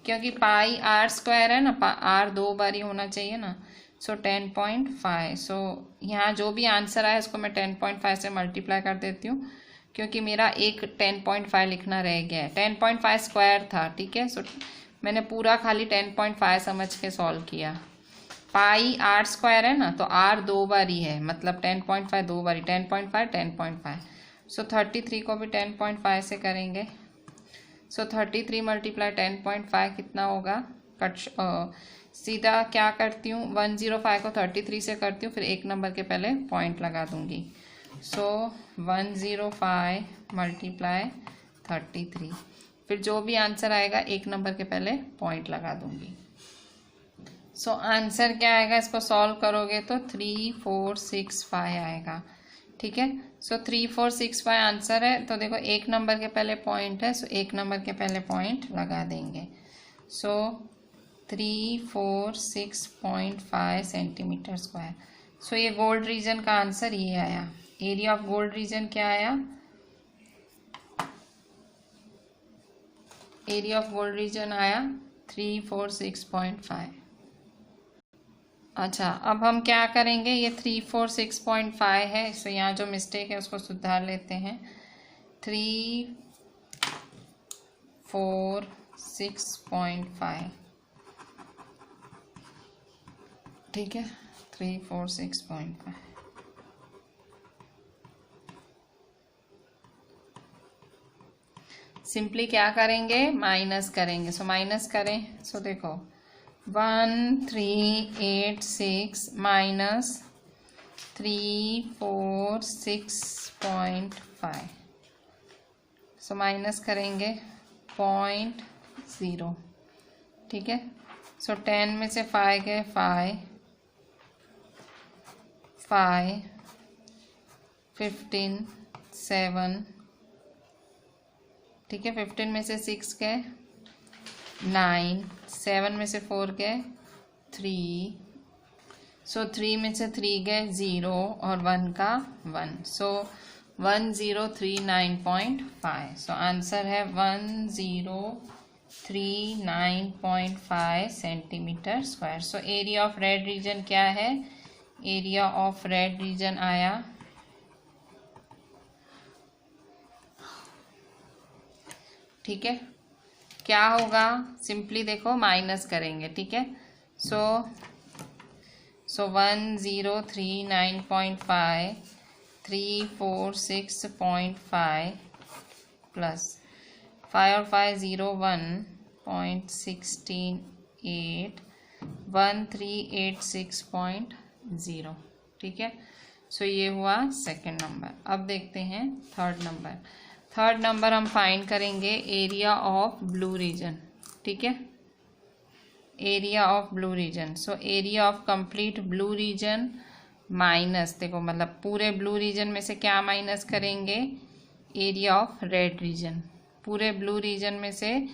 Speaker 1: क्योंकि पाई आर स्क्वायर है ना, आर दो बारी होना चाहिए ना। सो 10.5। सो यहाँ जो भी आंसर आया उसको मैं 10.5 से मल्टीप्लाई कर देती हूँ, क्योंकि मेरा एक 10.5 लिखना रह गया है। 10.5 स्क्वायर था। ठीक है, सो मैंने पूरा खाली 10.5 समझ के सॉल्व किया। पाई आर स्क्वायर है ना, तो आर दो बारी है मतलब 10.5 दो बारी, 10.5 10.5। सो 33 को भी 10.5 से करेंगे। सो 33 मल्टीप्लाई 10.5 कितना होगा? सीधा क्या करती हूँ, 105 को 33 से करती हूँ, फिर एक नंबर के पहले पॉइंट लगा दूंगी। सो 105 मल्टीप्लाई 33, फिर जो भी आंसर आएगा एक नंबर के पहले पॉइंट लगा दूंगी। सो आंसर क्या आएगा? इसको सॉल्व करोगे तो 3465 आएगा। ठीक है, सो 3465 आंसर है। तो देखो एक नंबर के पहले पॉइंट है, सो एक नंबर के पहले पॉइंट लगा देंगे। सो 346.5 सेंटीमीटर स्क्वायर। सो ये गोल्ड रीजन का आंसर ये आया। एरिया ऑफ गोल्ड रीजन क्या आया? एरिया ऑफ गोल्ड रीजन आया 346.5। अच्छा अब हम क्या करेंगे, ये 346.5 है, सो यहाँ जो मिस्टेक है उसको सुधार लेते हैं। 346.5। ठीक है, 346.5। सिंपली क्या करेंगे? माइनस करेंगे। सो माइनस करें, सो देखो 1386 माइनस 346.5। सो माइनस करेंगे 0.0। ठीक है, सो 10 में से 5 गए 5 15 7। ठीक है, 15 में से 6 गए 9, 7 में से 4 गए 3। सो 3 में से 3 गए 0 और 1 का 1। सो 1039.5। सो आंसर है 1039.5 centimetre square. So area of red reason क्या है? एरिया ऑफ रेड रीजन आया ठीक है, क्या होगा? सिंपली देखो माइनस करेंगे। ठीक है, सो 1039.5 346.5 प्लस 5 और 5 0 1.168 1386.0। ठीक है, सो ये हुआ सेकंड नंबर। अब देखते हैं थर्ड नंबर। थर्ड नंबर हम फाइंड करेंगे एरिया ऑफ ब्लू रीजन। ठीक है, area of blue region. So area of complete blue region minus, देखो मतलब पूरे ब्लू रीजन में से क्या माइनस करेंगे, एरिया ऑफ रेड रीजन। पूरे ब्लू रीजन में से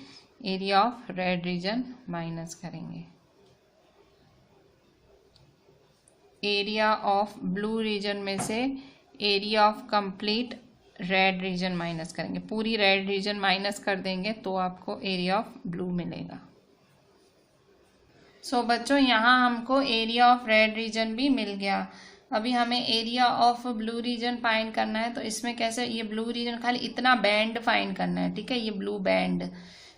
Speaker 1: area of red region minus करेंगे। एरिया ऑफ ब्लू रीजन में से area of complete red region minus करेंगे। पूरी रेड रीजन माइनस कर देंगे तो आपको एरिया ऑफ ब्लू मिलेगा। सो बच्चों यहाँ हमको एरिया ऑफ रेड रीजन भी मिल गया। अभी हमें area of blue region find करना है। तो इसमें कैसे, ये ब्लू रीजन खाली इतना बैंड फाइंड करना है। ठीक है, ये ब्लू बैंड।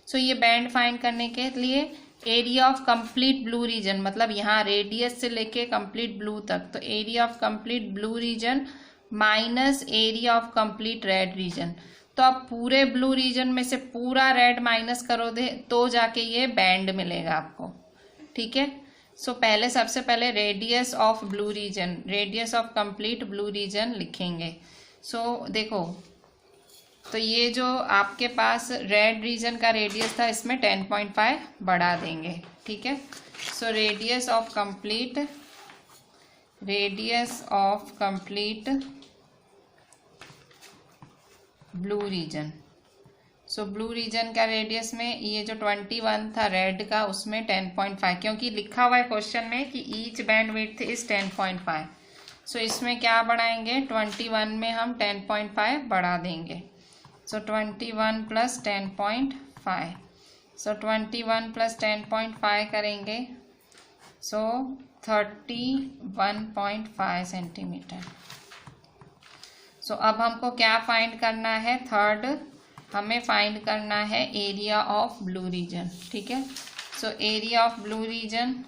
Speaker 1: सो ये बैंड फाइंड करने के लिए area of complete blue region, मतलब यहाँ रेडियस से लेके कंप्लीट ब्लू तक, तो area of complete blue region minus area of complete red region. तो आप पूरे ब्लू रीजन में से पूरा रेड माइनस करो दे तो जाके ये बैंड मिलेगा आपको। ठीक है, सो पहले सबसे पहले radius of blue region, radius of complete blue region लिखेंगे। सो देखो, तो ये जो आपके पास रेड रीजन का रेडियस था इसमें 10.5 बढ़ा देंगे। ठीक है, so radius of complete blue region. So blue region का रेडियस में ये जो 21 था रेड का, उसमें 10.5, क्योंकि लिखा हुआ है क्वेश्चन में कि ईच बैंड विड्थ इज 10.5। सो इसमें क्या बढ़ाएंगे, 21 में हम 10.5 बढ़ा देंगे। सो 21 प्लस 10.5, सो 21 प्लस 10.5 करेंगे, सो 31.5 सेंटीमीटर। सो अब हमको क्या फाइंड करना है, थर्ड हमें फाइंड करना है एरिया ऑफ ब्लू रीजन। ठीक है, so area of blue region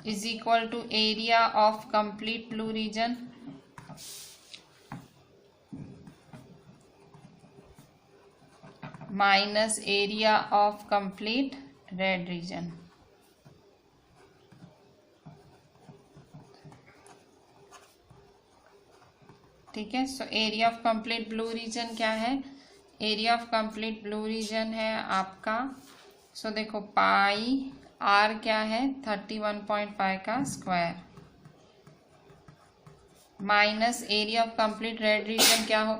Speaker 1: is equal to area of complete blue region minus area of complete red region. ठीक है, so area of complete blue region क्या है, area of complete blue region है आपका, सो देखो पाई are क्या है 31.5 का square, minus area of complete red reason क्या हो,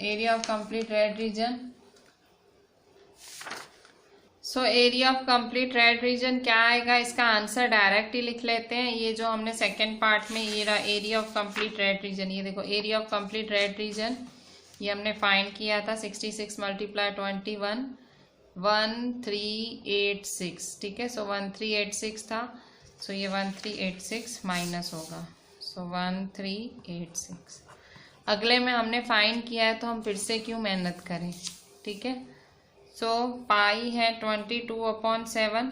Speaker 1: area of complete red region. So area of complete red reason क्या आएगा, इसका आंसर डायरेक्ट ही लिख लेते हैं। ये जो हमने सेकेंड पार्ट में ये रहा area of complete red reason, ये देखो area of complete red reason ये हमने फाइंड किया था 66 मल्टीप्लाई 21 1386। ठीक है, सो 1386 था, सो ये 1386 माइनस होगा, सो 1386। अगले में हमने फाइंड किया है तो हम फिर से क्यों मेहनत करें। ठीक है, सो पाई है 22/7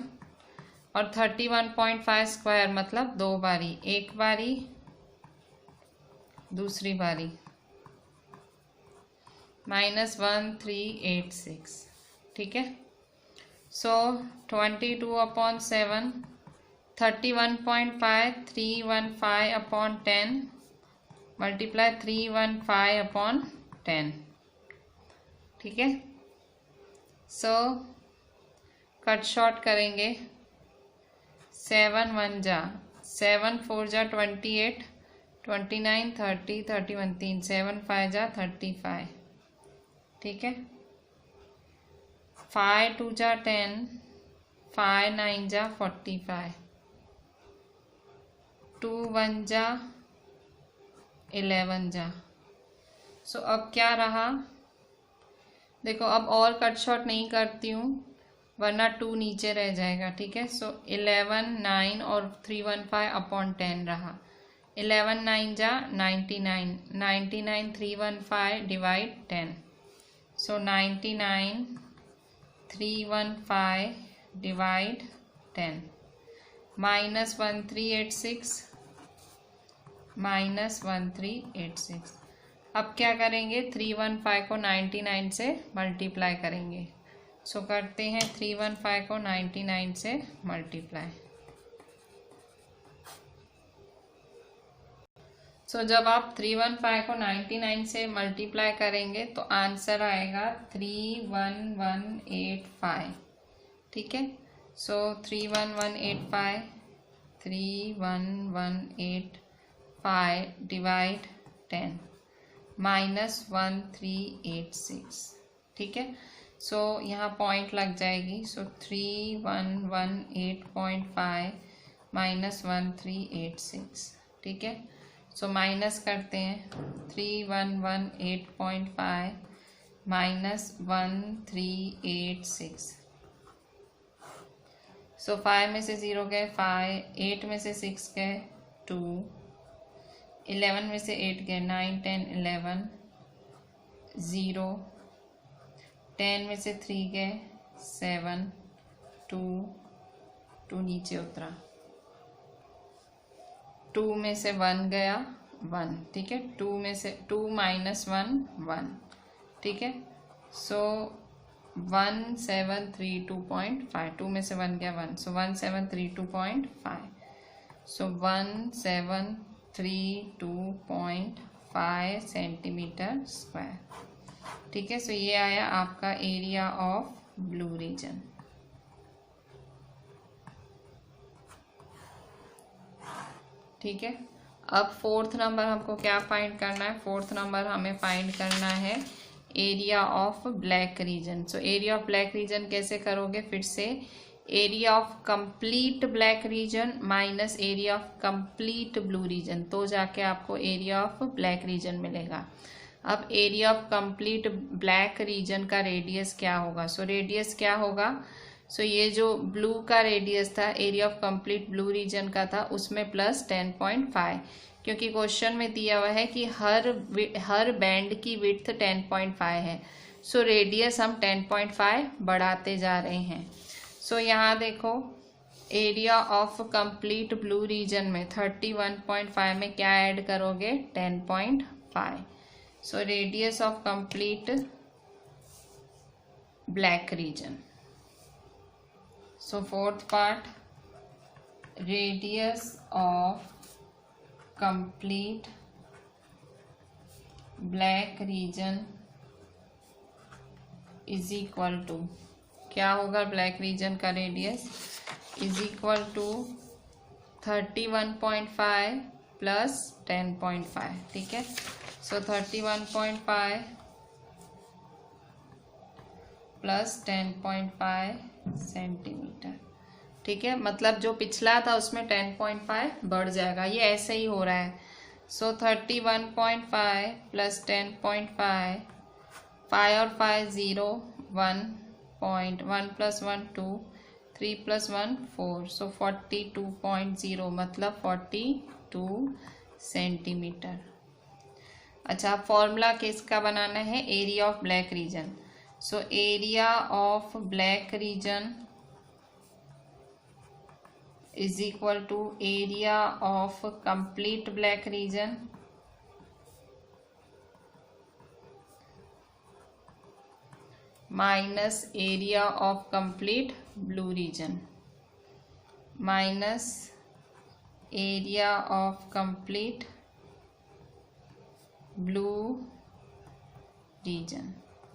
Speaker 1: और 31.5 स्क्वायर मतलब दो बारी, एक बारी दूसरी बारी, माइनस 1386। ठीक है, सो 22/7 31.5 315/10 मल्टीप्लाई 315/10। ठीक है, सो कट शॉर्ट करेंगे, 7 1 जा 7 4 जा 28 29 30 31 3 7 5 जा 35। ठीक है, 5 2 जा 10 5 9 जा 45 2 1 जा 11 जा। सो अब क्या रहा, देखो अब और कट शॉर्ट नहीं करती हूँ वरना 2 नीचे रह जाएगा। ठीक है, सो 11 9 और 315/10 रहा, 11 9 जा 99 99 315 डिवाइड 10, सो 99 315 डिवाइड 10 माइनस 1386 माइनस 1386। अब क्या करेंगे, 315 को 99 से मल्टीप्लाई करेंगे, सो करते हैं 315 को 99 से मल्टीप्लाई। सो जब आप 315 को 99 से मल्टीप्लाई करेंगे तो आंसर आएगा 31185। ठीक है, सो 31185 31185 डिवाइड 10 -1386। ठीक है, सो यहाँ पॉइंट लग जाएगी। सो 3118.5 -1386। ठीक है, सो माइनस करते हैं 3118.5 -1386। सो 5 में से 0 गए 5, 8 में से 6 गए 2, 11 में से 8 गए 9, 10, 11 0, 10 में से 3 गए 7, 2 नीचे उतरा, 2 में से 1 गया 1। ठीक है, 2 में से 2 - 1 1। ठीक है, सो 1732.5, 2 में से 1 गया 1, सो 1732.5, सो 1732.5 सेंटीमीटर स्क्वायर। ठीक है, सो ये आया आपका एरिया ऑफ ब्लू रीजन। ठीक है, अब फोर्थ नंबर हमको क्या फाइंड करना है? फोर्थ नंबर हमें फाइंड करना है area of black region. So area of black region कैसे करोगे? फिर से area of complete black region minus area of complete blue region, तो जाके आपको एरिया ऑफ ब्लैक रीजन मिलेगा। अब area of complete black region का रेडियस क्या होगा? सो रेडियस क्या होगा? सो ये जो ब्लू का रेडियस था area of complete blue region का था, उसमें प्लस 10.5, क्योंकि क्वेश्चन में दिया हुआ है कि हर बैंड की विड्थ 10.5 है। सो रेडियस हम 10.5 बढ़ाते जा रहे हैं। सो यहाँ देखो area of complete blue region में 31.5 में क्या ऐड करोगे? 10.5। So radius of complete black region. So fourth part, radius of complete black region is equal to, क्या होगा ब्लैक रीजन का radius? Is equal to 31.5 plus 10.5। ठीक है, सो 31.5 प्लस 10.5 सेंटीमीटर। ठीक है, मतलब जो पिछला था उसमें 10.5 बढ़ जाएगा, ये ऐसे ही हो रहा है। सो 31.5 प्लस 10.5, 5 और 5 0, 1 प्लस 1 2, 3 प्लस 1 4, सो 42.0 मतलब 42 सेंटीमीटर। अच्छा, फॉर्मूला किसका बनाना है? Area of black region. So area of black region is equal to area of complete black region minus area of complete blue region minus area of complete blue region।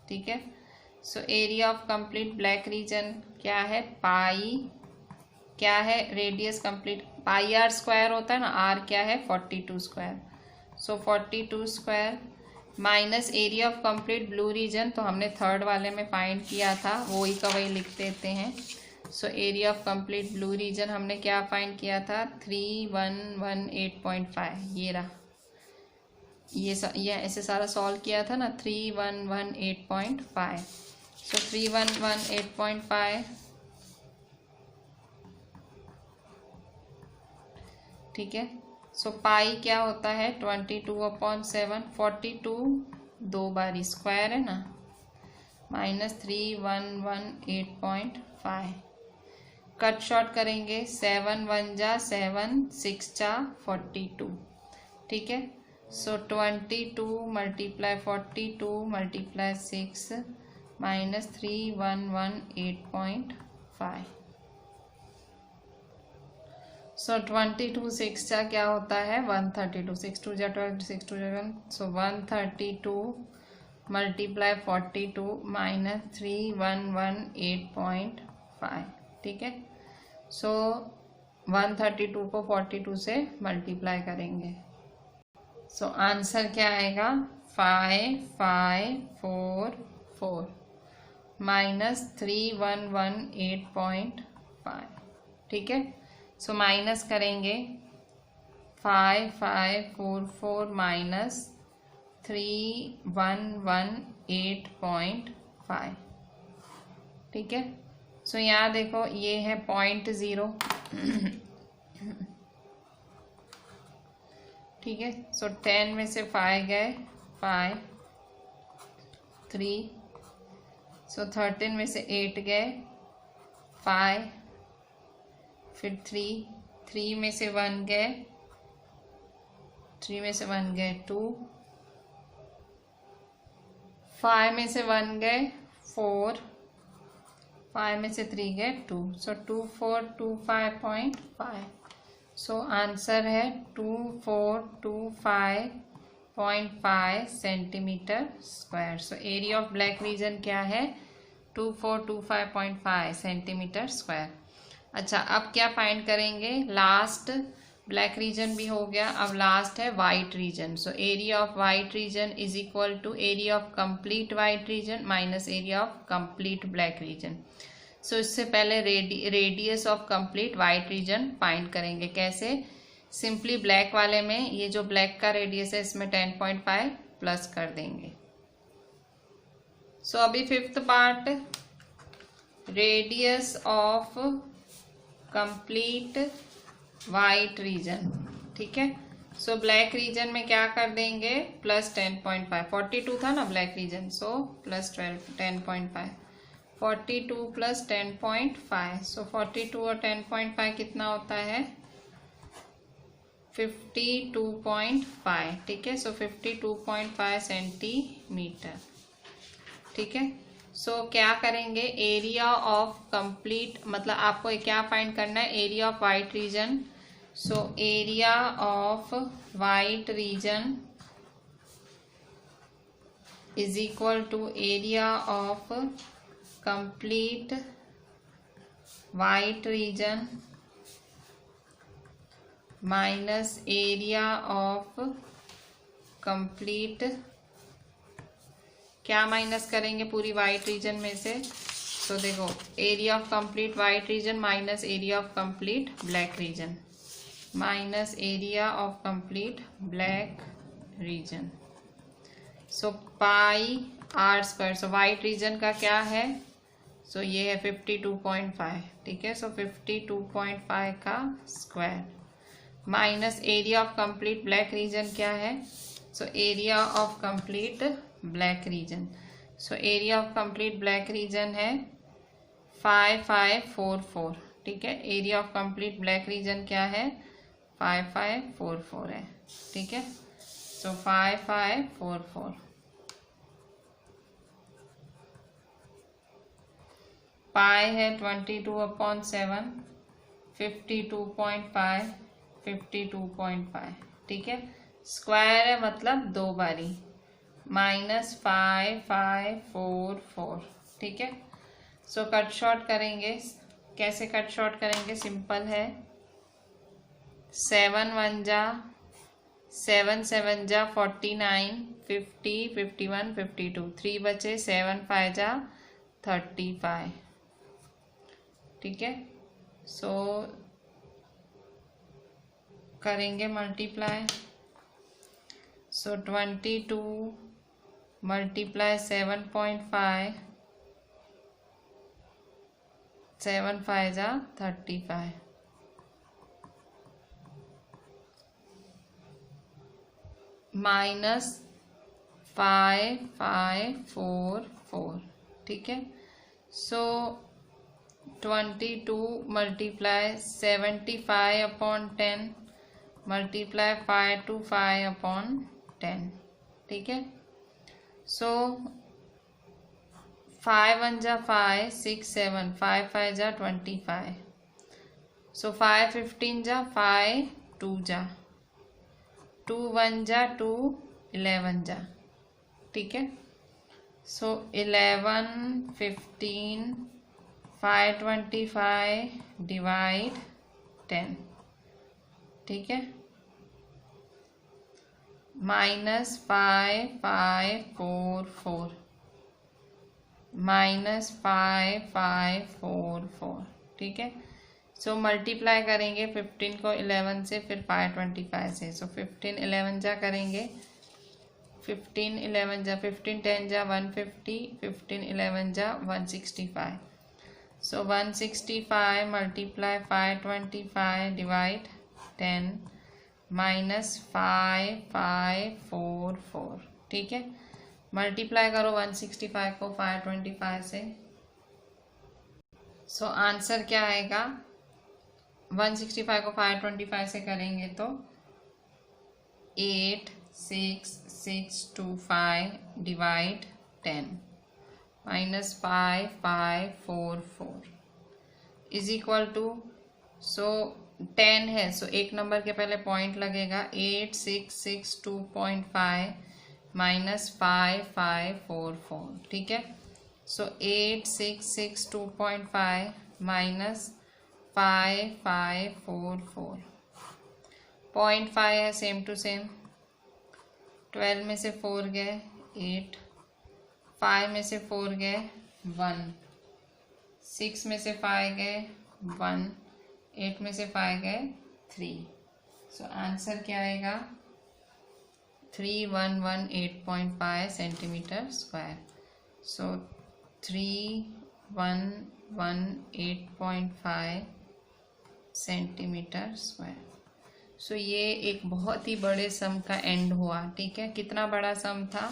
Speaker 1: ठीक है, so area of complete black region क्या है? Pi क्या है? Radius complete pi R square होता है ना, R क्या है? 42 square. So 42 square minus area of complete blue region, तो हमने थर्ड वाले में फाइंड किया था, वही का वही लिख देते हैं। So area of complete blue region हमने क्या फाइंड किया था? 3118.5, ये रहा, ये ऐसे सारा सॉल्व किया था ना, 3118.5। सो 3118.5, ठीक है। सो पाई क्या होता है? 22/7, 42 दो बारी स्क्वायर है ना, माइनस 3118.5। कट शॉर्ट करेंगे, 7 1 जा 7, 6 जा 42, ठीक है। सो 22 × 42 × 6 -3118.5। सो 22 6 का क्या होता है 132, 6 2 12, 6 2 11, सो 132 मल्टीप्लाई 42 -3118.5, ठीक है। सो 132 को 42 से मल्टीप्लाई करेंगे, सो आंसर क्या आएगा 5544 -3118.5, ठीक है। सो माइनस करेंगे 5544 -3118.5, ठीक है। सो यहाँ देखो ये है 0.0, ठीक है। सो 10 में से 5 गए 5 3, सो 13 में से 8 गए 5, फिर 3 में से 1 गए 2, 5 में से 1 गए 4, 5 में से 3 गए 2, सो 2425.5। सो आंसर है 2425.5 centimetre square. So area of black region क्या है 2425.5 सेंटीमीटर स्क्वायर। अच्छा, अब क्या फाइंड करेंगे, लास्ट ब्लैक रीजन भी हो गया, अब लास्ट है white region. So area of white region is equal to area of complete white region minus area of complete black region. So इससे पहले radius of complete white region find करेंगे। कैसे, simply black वाले में ये जो black का radius है इसमें 10.5 प्लस कर देंगे। सो अभी fifth part, radius of complete white region, ठीक है। सो ब्लैक रीजन में क्या कर देंगे प्लस 10.5, 42 था ना black region, so plus 10.5, 42 plus 10.5, सो 42 और 10.5 कितना होता है 52.5, ठीक है। सो 52.5 सेंटीमीटर, ठीक है। सो क्या करेंगे, एरिया ऑफ कंप्लीट, मतलब आपको क्या फाइंड करना है, area of white region. So area of white region is equal to area of complete white region minus area of complete, क्या माइनस करेंगे पूरी वाइट रीजन में से, तो देखो area of complete white region minus area of complete black region minus area of complete black region. So pi R square, so white region का क्या है, सो ये है 52.5, ठीक है। सो 52.5 का square minus area of complete black region क्या है, so area of complete black region. So area of complete black reason है 5544, ठीक है। Area of complete black region क्या है 5544 है, ठीक है। सो 5544 पाई है 22/7, 52.5 52.5, ठीक है। स्क्वायर है मतलब 2 बारी -5544, ठीक है। सो कट शॉर्ट करेंगे, कैसे कट शॉर्ट करेंगे, सिंपल है 7 1 जा 7 7 जा 49 50 51 52, 3 बचे 7 5 जा 35, ठीक है। सो करेंगे मल्टीप्लाई, सो 22 मल्टीप्लाई 7.5, 7 5 जा 35, माइनस 5544, ठीक है। सो 22 मल्टीप्लाई 75/10 मल्टीप्लाई 5 to 5/10, ठीक है। सो 5 1 जा 5, 6 7, 5 5 जा 25, सो 5 15 जा 5 2 जा 2 1 जा 2 11 जा, ठीक है। सो 11 15 5 25 डिवाइड 10, ठीक है। -5 5 4 4, -5 5 4 4, ठीक है। सो मल्टीप्लाई करेंगे 15 को 11 से, फिर 5 25 से। सो 15 11 जा करेंगे, 15 11 जा 15 10 जा 150, 15 11 जा 165। सो 165 मल्टीप्लाई 5 25 डिवाइड 10, -5 5 4 4, ठीक है। मल्टीप्लाई करो 165 को 525 से। सो आंसर क्या आएगा, 165 को 525 से करेंगे तो 8 6 6 2 5 डिवाइड 10, -5 5 4 4 इज इक्वल टू, सो 10 है, सो एक नंबर के पहले पॉइंट लगेगा, 8 6 6 2.5 -5 5 4 4, ठीक है। सो 8 6 6 2.5 -5 5 4 4, 0.5 है, सेम टू सेम। 12 में से 4 गए 8, 5 में से 4 गए 1, 6 में से 5 गए 1, 8 में से 5 गए 3। सो आंसर क्या आएगा, 3118.5 सेंटीमीटर स्क्वायर। सो 3118.5 सेंटीमीटर स्क्वायर। सो ये एक बहुत ही बड़े सम का एंड हुआ, ठीक है। कितना बड़ा सम था,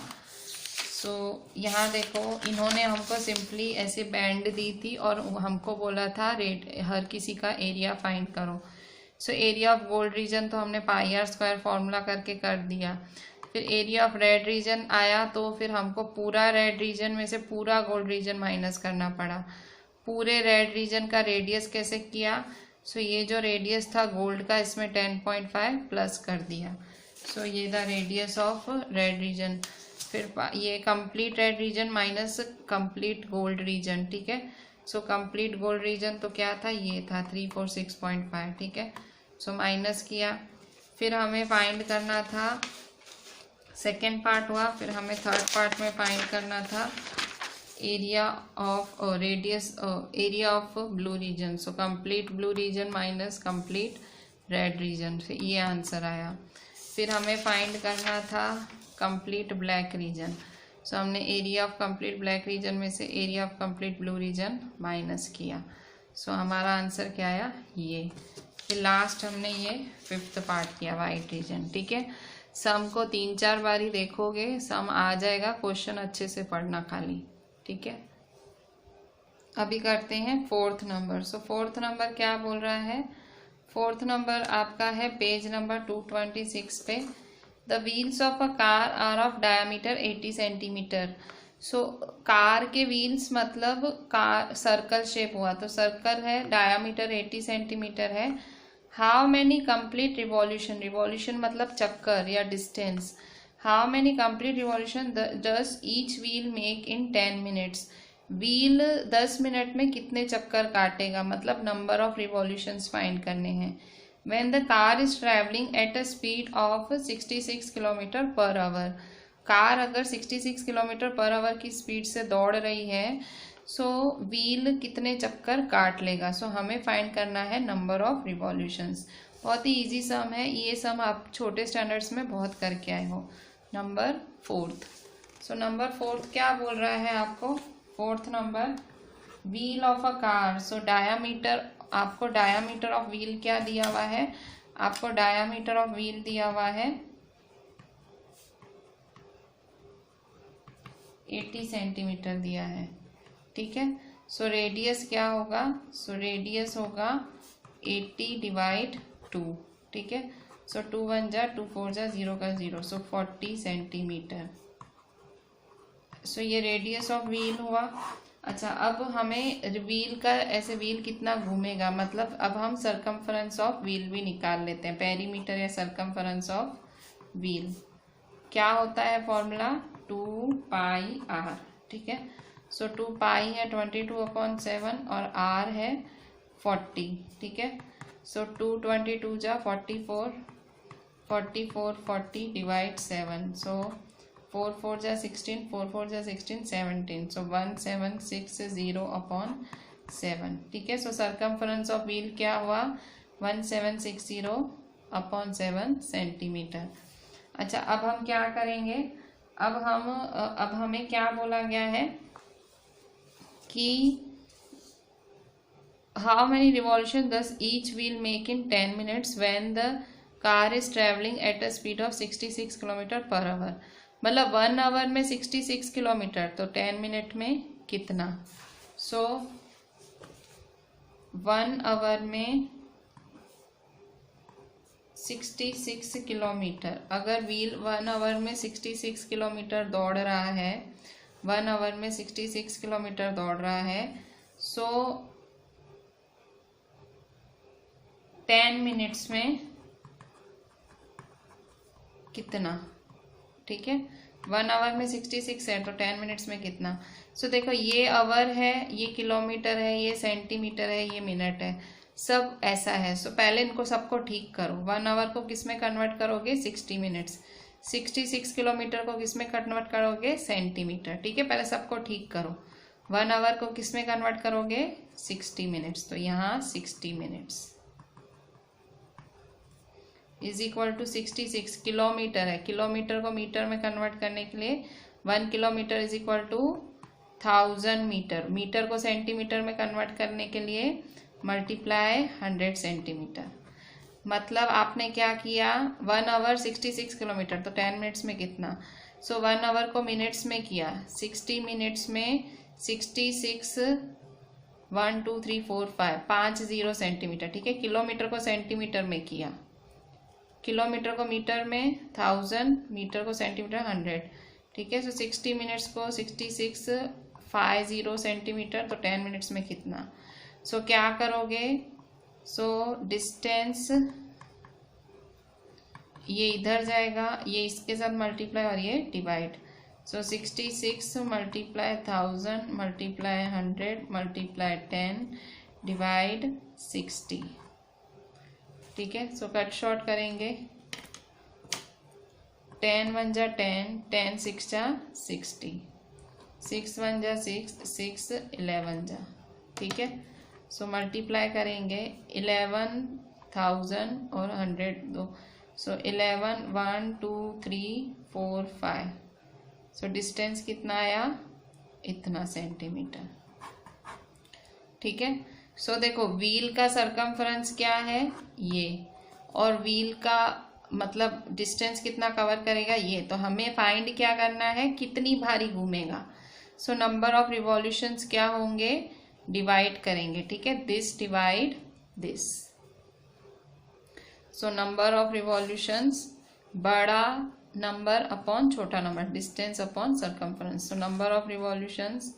Speaker 1: सो यहाँ देखो इन्होंने हमको सिंपली ऐसे बैंड दी थी और हमको बोला था रेट हर किसी का एरिया फाइंड करो। सो एरिया ऑफ गोल्ड रीजन तो हमने पाई आर स्क्वायर फॉर्मूला करके कर दिया। फिर एरिया ऑफ रेड रीजन आया तो फिर हमको पूरा रेड रीजन में से पूरा गोल्ड रीजन माइनस करना पड़ा। पूरे रेड रीजन का रेडियस कैसे किया, सो ये जो रेडियस था गोल्ड का इसमें 10.5 प्लस कर दिया। सो ये the radius of red region. फिर ये complete red region minus complete gold region, ठीक है। सो कंप्लीट गोल्ड रीजन तो क्या था, ये था 346.5, ठीक है। सो माइनस किया, फिर हमें फाइंड करना था, सेकेंड पार्ट हुआ, फिर हमें थर्ड पार्ट में फाइंड करना था area of radius area of blue region. So complete blue region minus complete red region, फिर ये आंसर आया। फिर हमें फाइंड करना था कंप्लीट ब्लैक रीजन। सो हमने area of complete black region में से area of complete blue region minus किया। सो हमारा आंसर क्या आया, ये। फिर लास्ट हमने ये फिफ्थ पार्ट किया वाइट रीजन, ठीक है। सम को 3-4 बार ही देखोगे, सम आ जाएगा, क्वेश्चन अच्छे से पढ़ना खाली, ठीक है। अभी करते हैं फोर्थ नंबर। सो फोर्थ नंबर क्या बोल रहा है, फोर्थ नंबर आपका है पेज नंबर 226 पे। The wheels of a car are of diameter 80 centimetre. So car के व्हील्स मतलब कार सर्कल शेप हुआ, तो सर्कल है, डायमीटर 80 सेंटीमीटर है। How many complete revolution, revolution मतलब चक्कर या distance. How many complete revolution does each wheel make in 10 minutes. Wheel 10 minute में कितने चक्कर काटेगा, मतलब नंबर ऑफ रिवॉल्यूशंस फाइंड करने हैं। When the car is travelling at a speed of 66 kilometre per hour. Car अगर 66 किलोमीटर पर आवर की speed से दौड़ रही है, सो व्हील कितने चक्कर काट लेगा। सो हमें फाइंड करना है नंबर ऑफ रिवॉल्यूशंस। बहुत ही इजी सम है ये, सम आप छोटे स्टैंडर्ड्स में बहुत करके आए हो। Number fourth. So number fourth क्या बोल रहा है आपको, fourth number wheel of a car. So diameter, आपको डायामीटर ऑफ व्हील क्या दिया हुआ है, आपको डायामीटर ऑफ व्हील दिया हुआ है 80 सेंटीमीटर दिया है, ठीक है। सो रेडियस क्या होगा, सो रेडियस होगा 80 डिवाइड 2, ठीक है। सो 2 1 जा 2 4 जा 0 का 0, सो 40 सेंटीमीटर सो ये रेडियस ऑफ व्हील हुआ। अच्छा, अब हमें व्हील का ऐसे व्हील कितना घूमेगा, मतलब अब हम सरकमफरेंस ऑफ व्हील भी निकाल लेते हैं, पेरीमीटर या सरकमफरेंस ऑफ व्हील। क्या होता है फॉर्मूला, 2πr। ठीक है, सो 2π है 22/7 और r है 40। ठीक है, सो 2×22 जा 44, 40 डिवाइड 7, सो 4×4 जा 16, 4×4 जा 16, 17, सो 1760/7। ठीक है, सो सरकमफरेंस ऑफ व्हील क्या हुआ, 1760/7 सेंटीमीटर। अच्छा, अब हम क्या करेंगे, अब हमें क्या बोला गया है कि हाउ मेनी रिवॉल्यूशन दस each wheel make in 10 minutes when the car is travelling at a speed of 66 kilometre per hour. मतलब 1 आवर में 66 किलोमीटर, तो 10 मिनट में कितना। सो 1 आवर में 66 किलोमीटर, अगर व्हील 1 आवर में 66 किलोमीटर दौड़ रहा है, 1 आवर में 66 किलोमीटर दौड़ रहा है, सो 10 मिनट्स में कितना। ठीक है, 1 आवर में 66 है तो 10 मिनट्स में कितना। सो देखो, ये आवर है, ये किलोमीटर है, ये सेंटीमीटर है, ये मिनट है, सब ऐसा है। सो पहले इनको सबको ठीक करो। 1 आवर को किस में कन्वर्ट करोगे, 60 मिनट्स। 66 किलोमीटर को किस में कन्वर्ट करोगे, सेंटीमीटर। ठीक है, पहले सबको ठीक करो। 1 आवर को किस में कन्वर्ट करोगे, 60 मिनट्स, तो यहाँ 60 minutes is equal to 66 kilometre है। किलोमीटर को मीटर में कन्वर्ट करने के लिए 1 kilometre is equal to 1000 metre. Metre को सेंटीमीटर में कन्वर्ट करने के लिए मल्टीप्लाई 100 सेंटीमीटर। मतलब आपने क्या किया, 1 आवर 66 किलोमीटर, तो 10 मिनट्स में कितना। सो 1 आवर को मिनट्स में किया, 60 मिनट्स में 66 1 2 3 4 5 50 सेंटीमीटर। ठीक है, किलोमीटर को सेंटीमीटर में किया, किलोमीटर को मीटर में 1000, मीटर को सेंटीमीटर 100। ठीक है, सो 60 मिनट्स को 6650 सेंटीमीटर, तो 10 मिनट्स में कितना। सो क्या करोगे, सो डिस्टेंस ये इधर जाएगा, ये इसके साथ मल्टीप्लाई और ये डिवाइड। सो 66 मल्टीप्लाई 1000 मल्टीप्लाई 100 मल्टीप्लाई 10 डिवाइड 60। ठीक है, सो कट शॉर्ट करेंगे, 10 1 जा 10, 10 6 जा 60, 6 1 जा 6, 6 11 जा। ठीक है, सो मल्टीप्लाई करेंगे 11,000 और 100 दो, सो 11 1 2 3 4 5। सो डिस्टेंस कितना आया, इतना सेंटीमीटर। ठीक है, सो देखो, व्हील का सरकमफरेंस क्या है, ये, और व्हील का मतलब डिस्टेंस कितना कवर करेगा, ये। तो हमें फाइंड क्या करना है, कितनी भारी घूमेगा। सो नंबर ऑफ रिवॉल्यूशंस क्या होंगे, डिवाइड करेंगे। ठीक है, this divide this. So number of revolutions, बड़ा नंबर अपॉन छोटा number, distance upon circumference. So number of revolutions,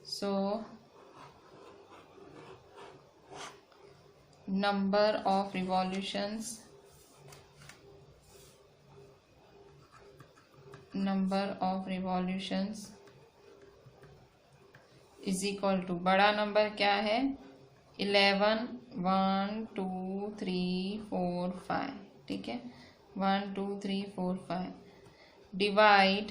Speaker 1: so number of revolutions is equal to, बड़ा नंबर क्या है, 11 1 2 3 4 5। ठीक है, 1 2 3 4 5 डिवाइड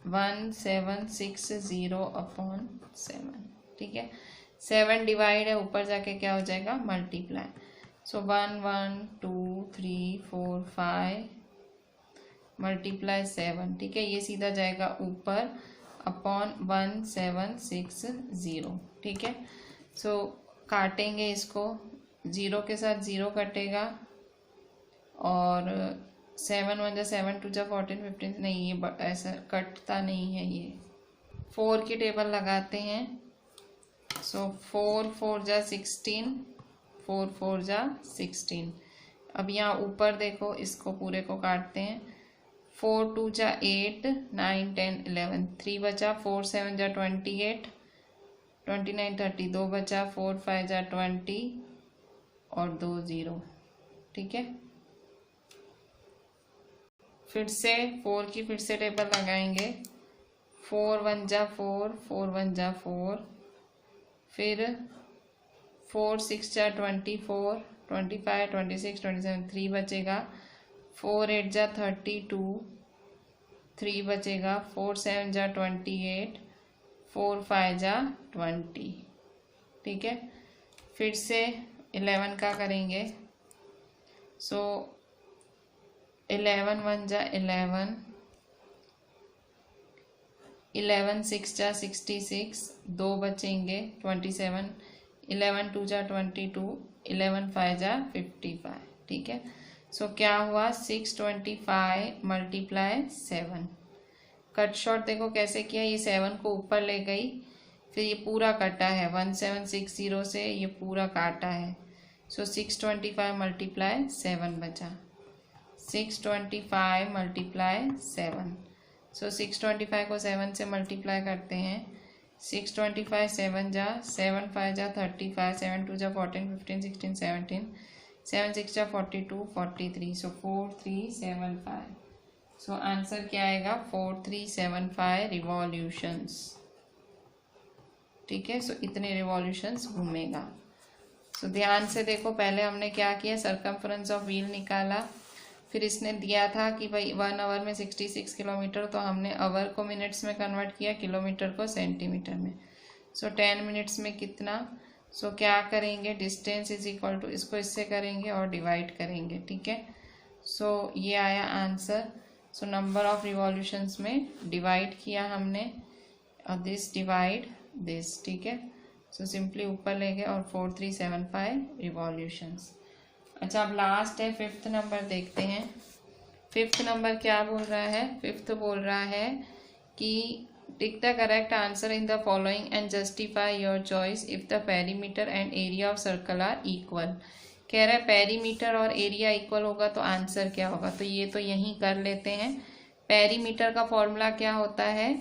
Speaker 1: 1760/7। ठीक है, 7 डिवाइड है, ऊपर जाके क्या हो जाएगा, मल्टीप्लाई। सो 1 1 2 3 4 5 मल्टीप्लाई 7। ठीक है, ये सीधा जाएगा ऊपर अपॉन 1760। ठीक है, सो काटेंगे इसको, 0 के साथ 0 कटेगा, और 7 1 जा 7 2 जा 14 15, नहीं ये ऐसा कटता नहीं है, ये 4 की टेबल लगाते हैं। सो 4 4 जा 16, 4 4 जा 16। अब यहाँ ऊपर देखो, इसको पूरे को काटते हैं, 4 2 जा 8, 9 10 11, 3 बचा, 4 7 जा 28, 29 30, 2 बचा, 4 5 जा 20 और 2 0। ठीक है, फिर से 4 की फिर से टेबल लगाएंगे। 4 1 जा 4, 4 1 जा 4, फिर 4 6 जा 24, 25 26 27, 3 बचेगा। 4 8 जा 32, 3 बचेगा। 4 7 जा 28, 4 5 जा 20। ठीक है, फिर से 11 का करेंगे। सो 11 1 जा 11, 11 6 जा 66, 2 बचेंगे। 27, 11 2 जा 22, 11 5 जा 55। ठीक है, सो क्या हुआ, 625 मल्टीप्लाई 7। कट शॉर्ट देखो कैसे किया, ये 7 को ऊपर ले गई, फिर ये पूरा कटा है 1760 से, ये पूरा काटा है। सो 625 मल्टीप्लाई 7 बचा। 625 मल्टीप्लाई 7। सो 625 को 7 से मल्टीप्लाई करते हैं। 625 7 जा, 7 5 जा 35, 7 2 जा 14 15 16 17, 7 6 जा 42 43। सो 4375। सो आंसर क्या आएगा, 4375 रिवॉल्यूशंस। ठीक है, सो इतने रिवॉल्यूशंस घूमेगा। सो ध्यान से देखो, पहले हमने क्या किया, सरकमफ्रेंस ऑफ व्हील निकाला, फिर इसने दिया था कि भाई 1 आवर में 66 किलोमीटर, तो हमने आवर को मिनट्स में कन्वर्ट किया, किलोमीटर को सेंटीमीटर में। सो 10 मिनट्स में कितना, सो क्या करेंगे, डिस्टेंस इज इक्वल टू, इसको इससे करेंगे और डिवाइड करेंगे। ठीक है, सो ये आया answer. So number of revolutions में डिवाइड किया हमने, और दिस डिवाइड दिस। ठीक है, सो सिंपली ऊपर ले गए और 4375 रिवॉल्यूशंस। अच्छा, अब लास्ट है 5th नंबर, देखते हैं 5th नंबर क्या बोल रहा है। 5th बोल रहा है कि tick the correct answer in the following and justify your choice if the perimeter and area of circle are equal. कह रहा है पेरीमीटर और एरिया इक्वल होगा तो आंसर क्या होगा, तो ये तो यहीं कर लेते हैं। पेरीमीटर का फॉर्मूला क्या होता है,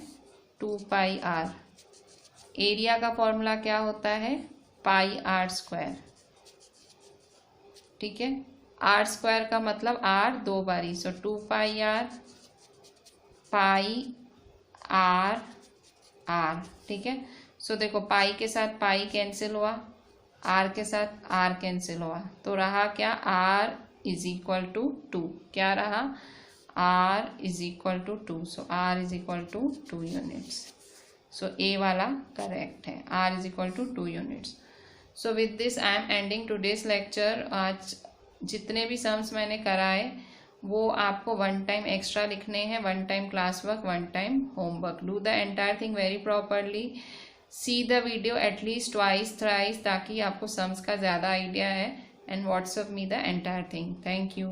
Speaker 1: 2 पाई r। एरिया का फॉर्मूला क्या होता है, पाई r स्क्वायर। ठीक है, r स्क्वायर का मतलब r 2 बारी, सो 2 पाई r पाई r r। ठीक है, सो देखो पाई के साथ पाई कैंसिल हुआ, r के साथ r कैंसिल हुआ, तो रहा क्या, r इज इक्वल टू 2। क्या रहा, r is equal to 2। So r is equal to 2 units. So A वाला करेक्ट है, r is equal to 2 units. So with this I am ending today's lecture. आज जितने भी सम्स मैंने कराए वो आपको 1 टाइम एक्स्ट्रा लिखने हैं, 1 time class work, 1 time homework. Do the entire thing very properly, see the video at least twice thrice, ताकि आपको सम्स का ज़्यादा आइडिया है, and WhatsApp me the entire thing. Thank you.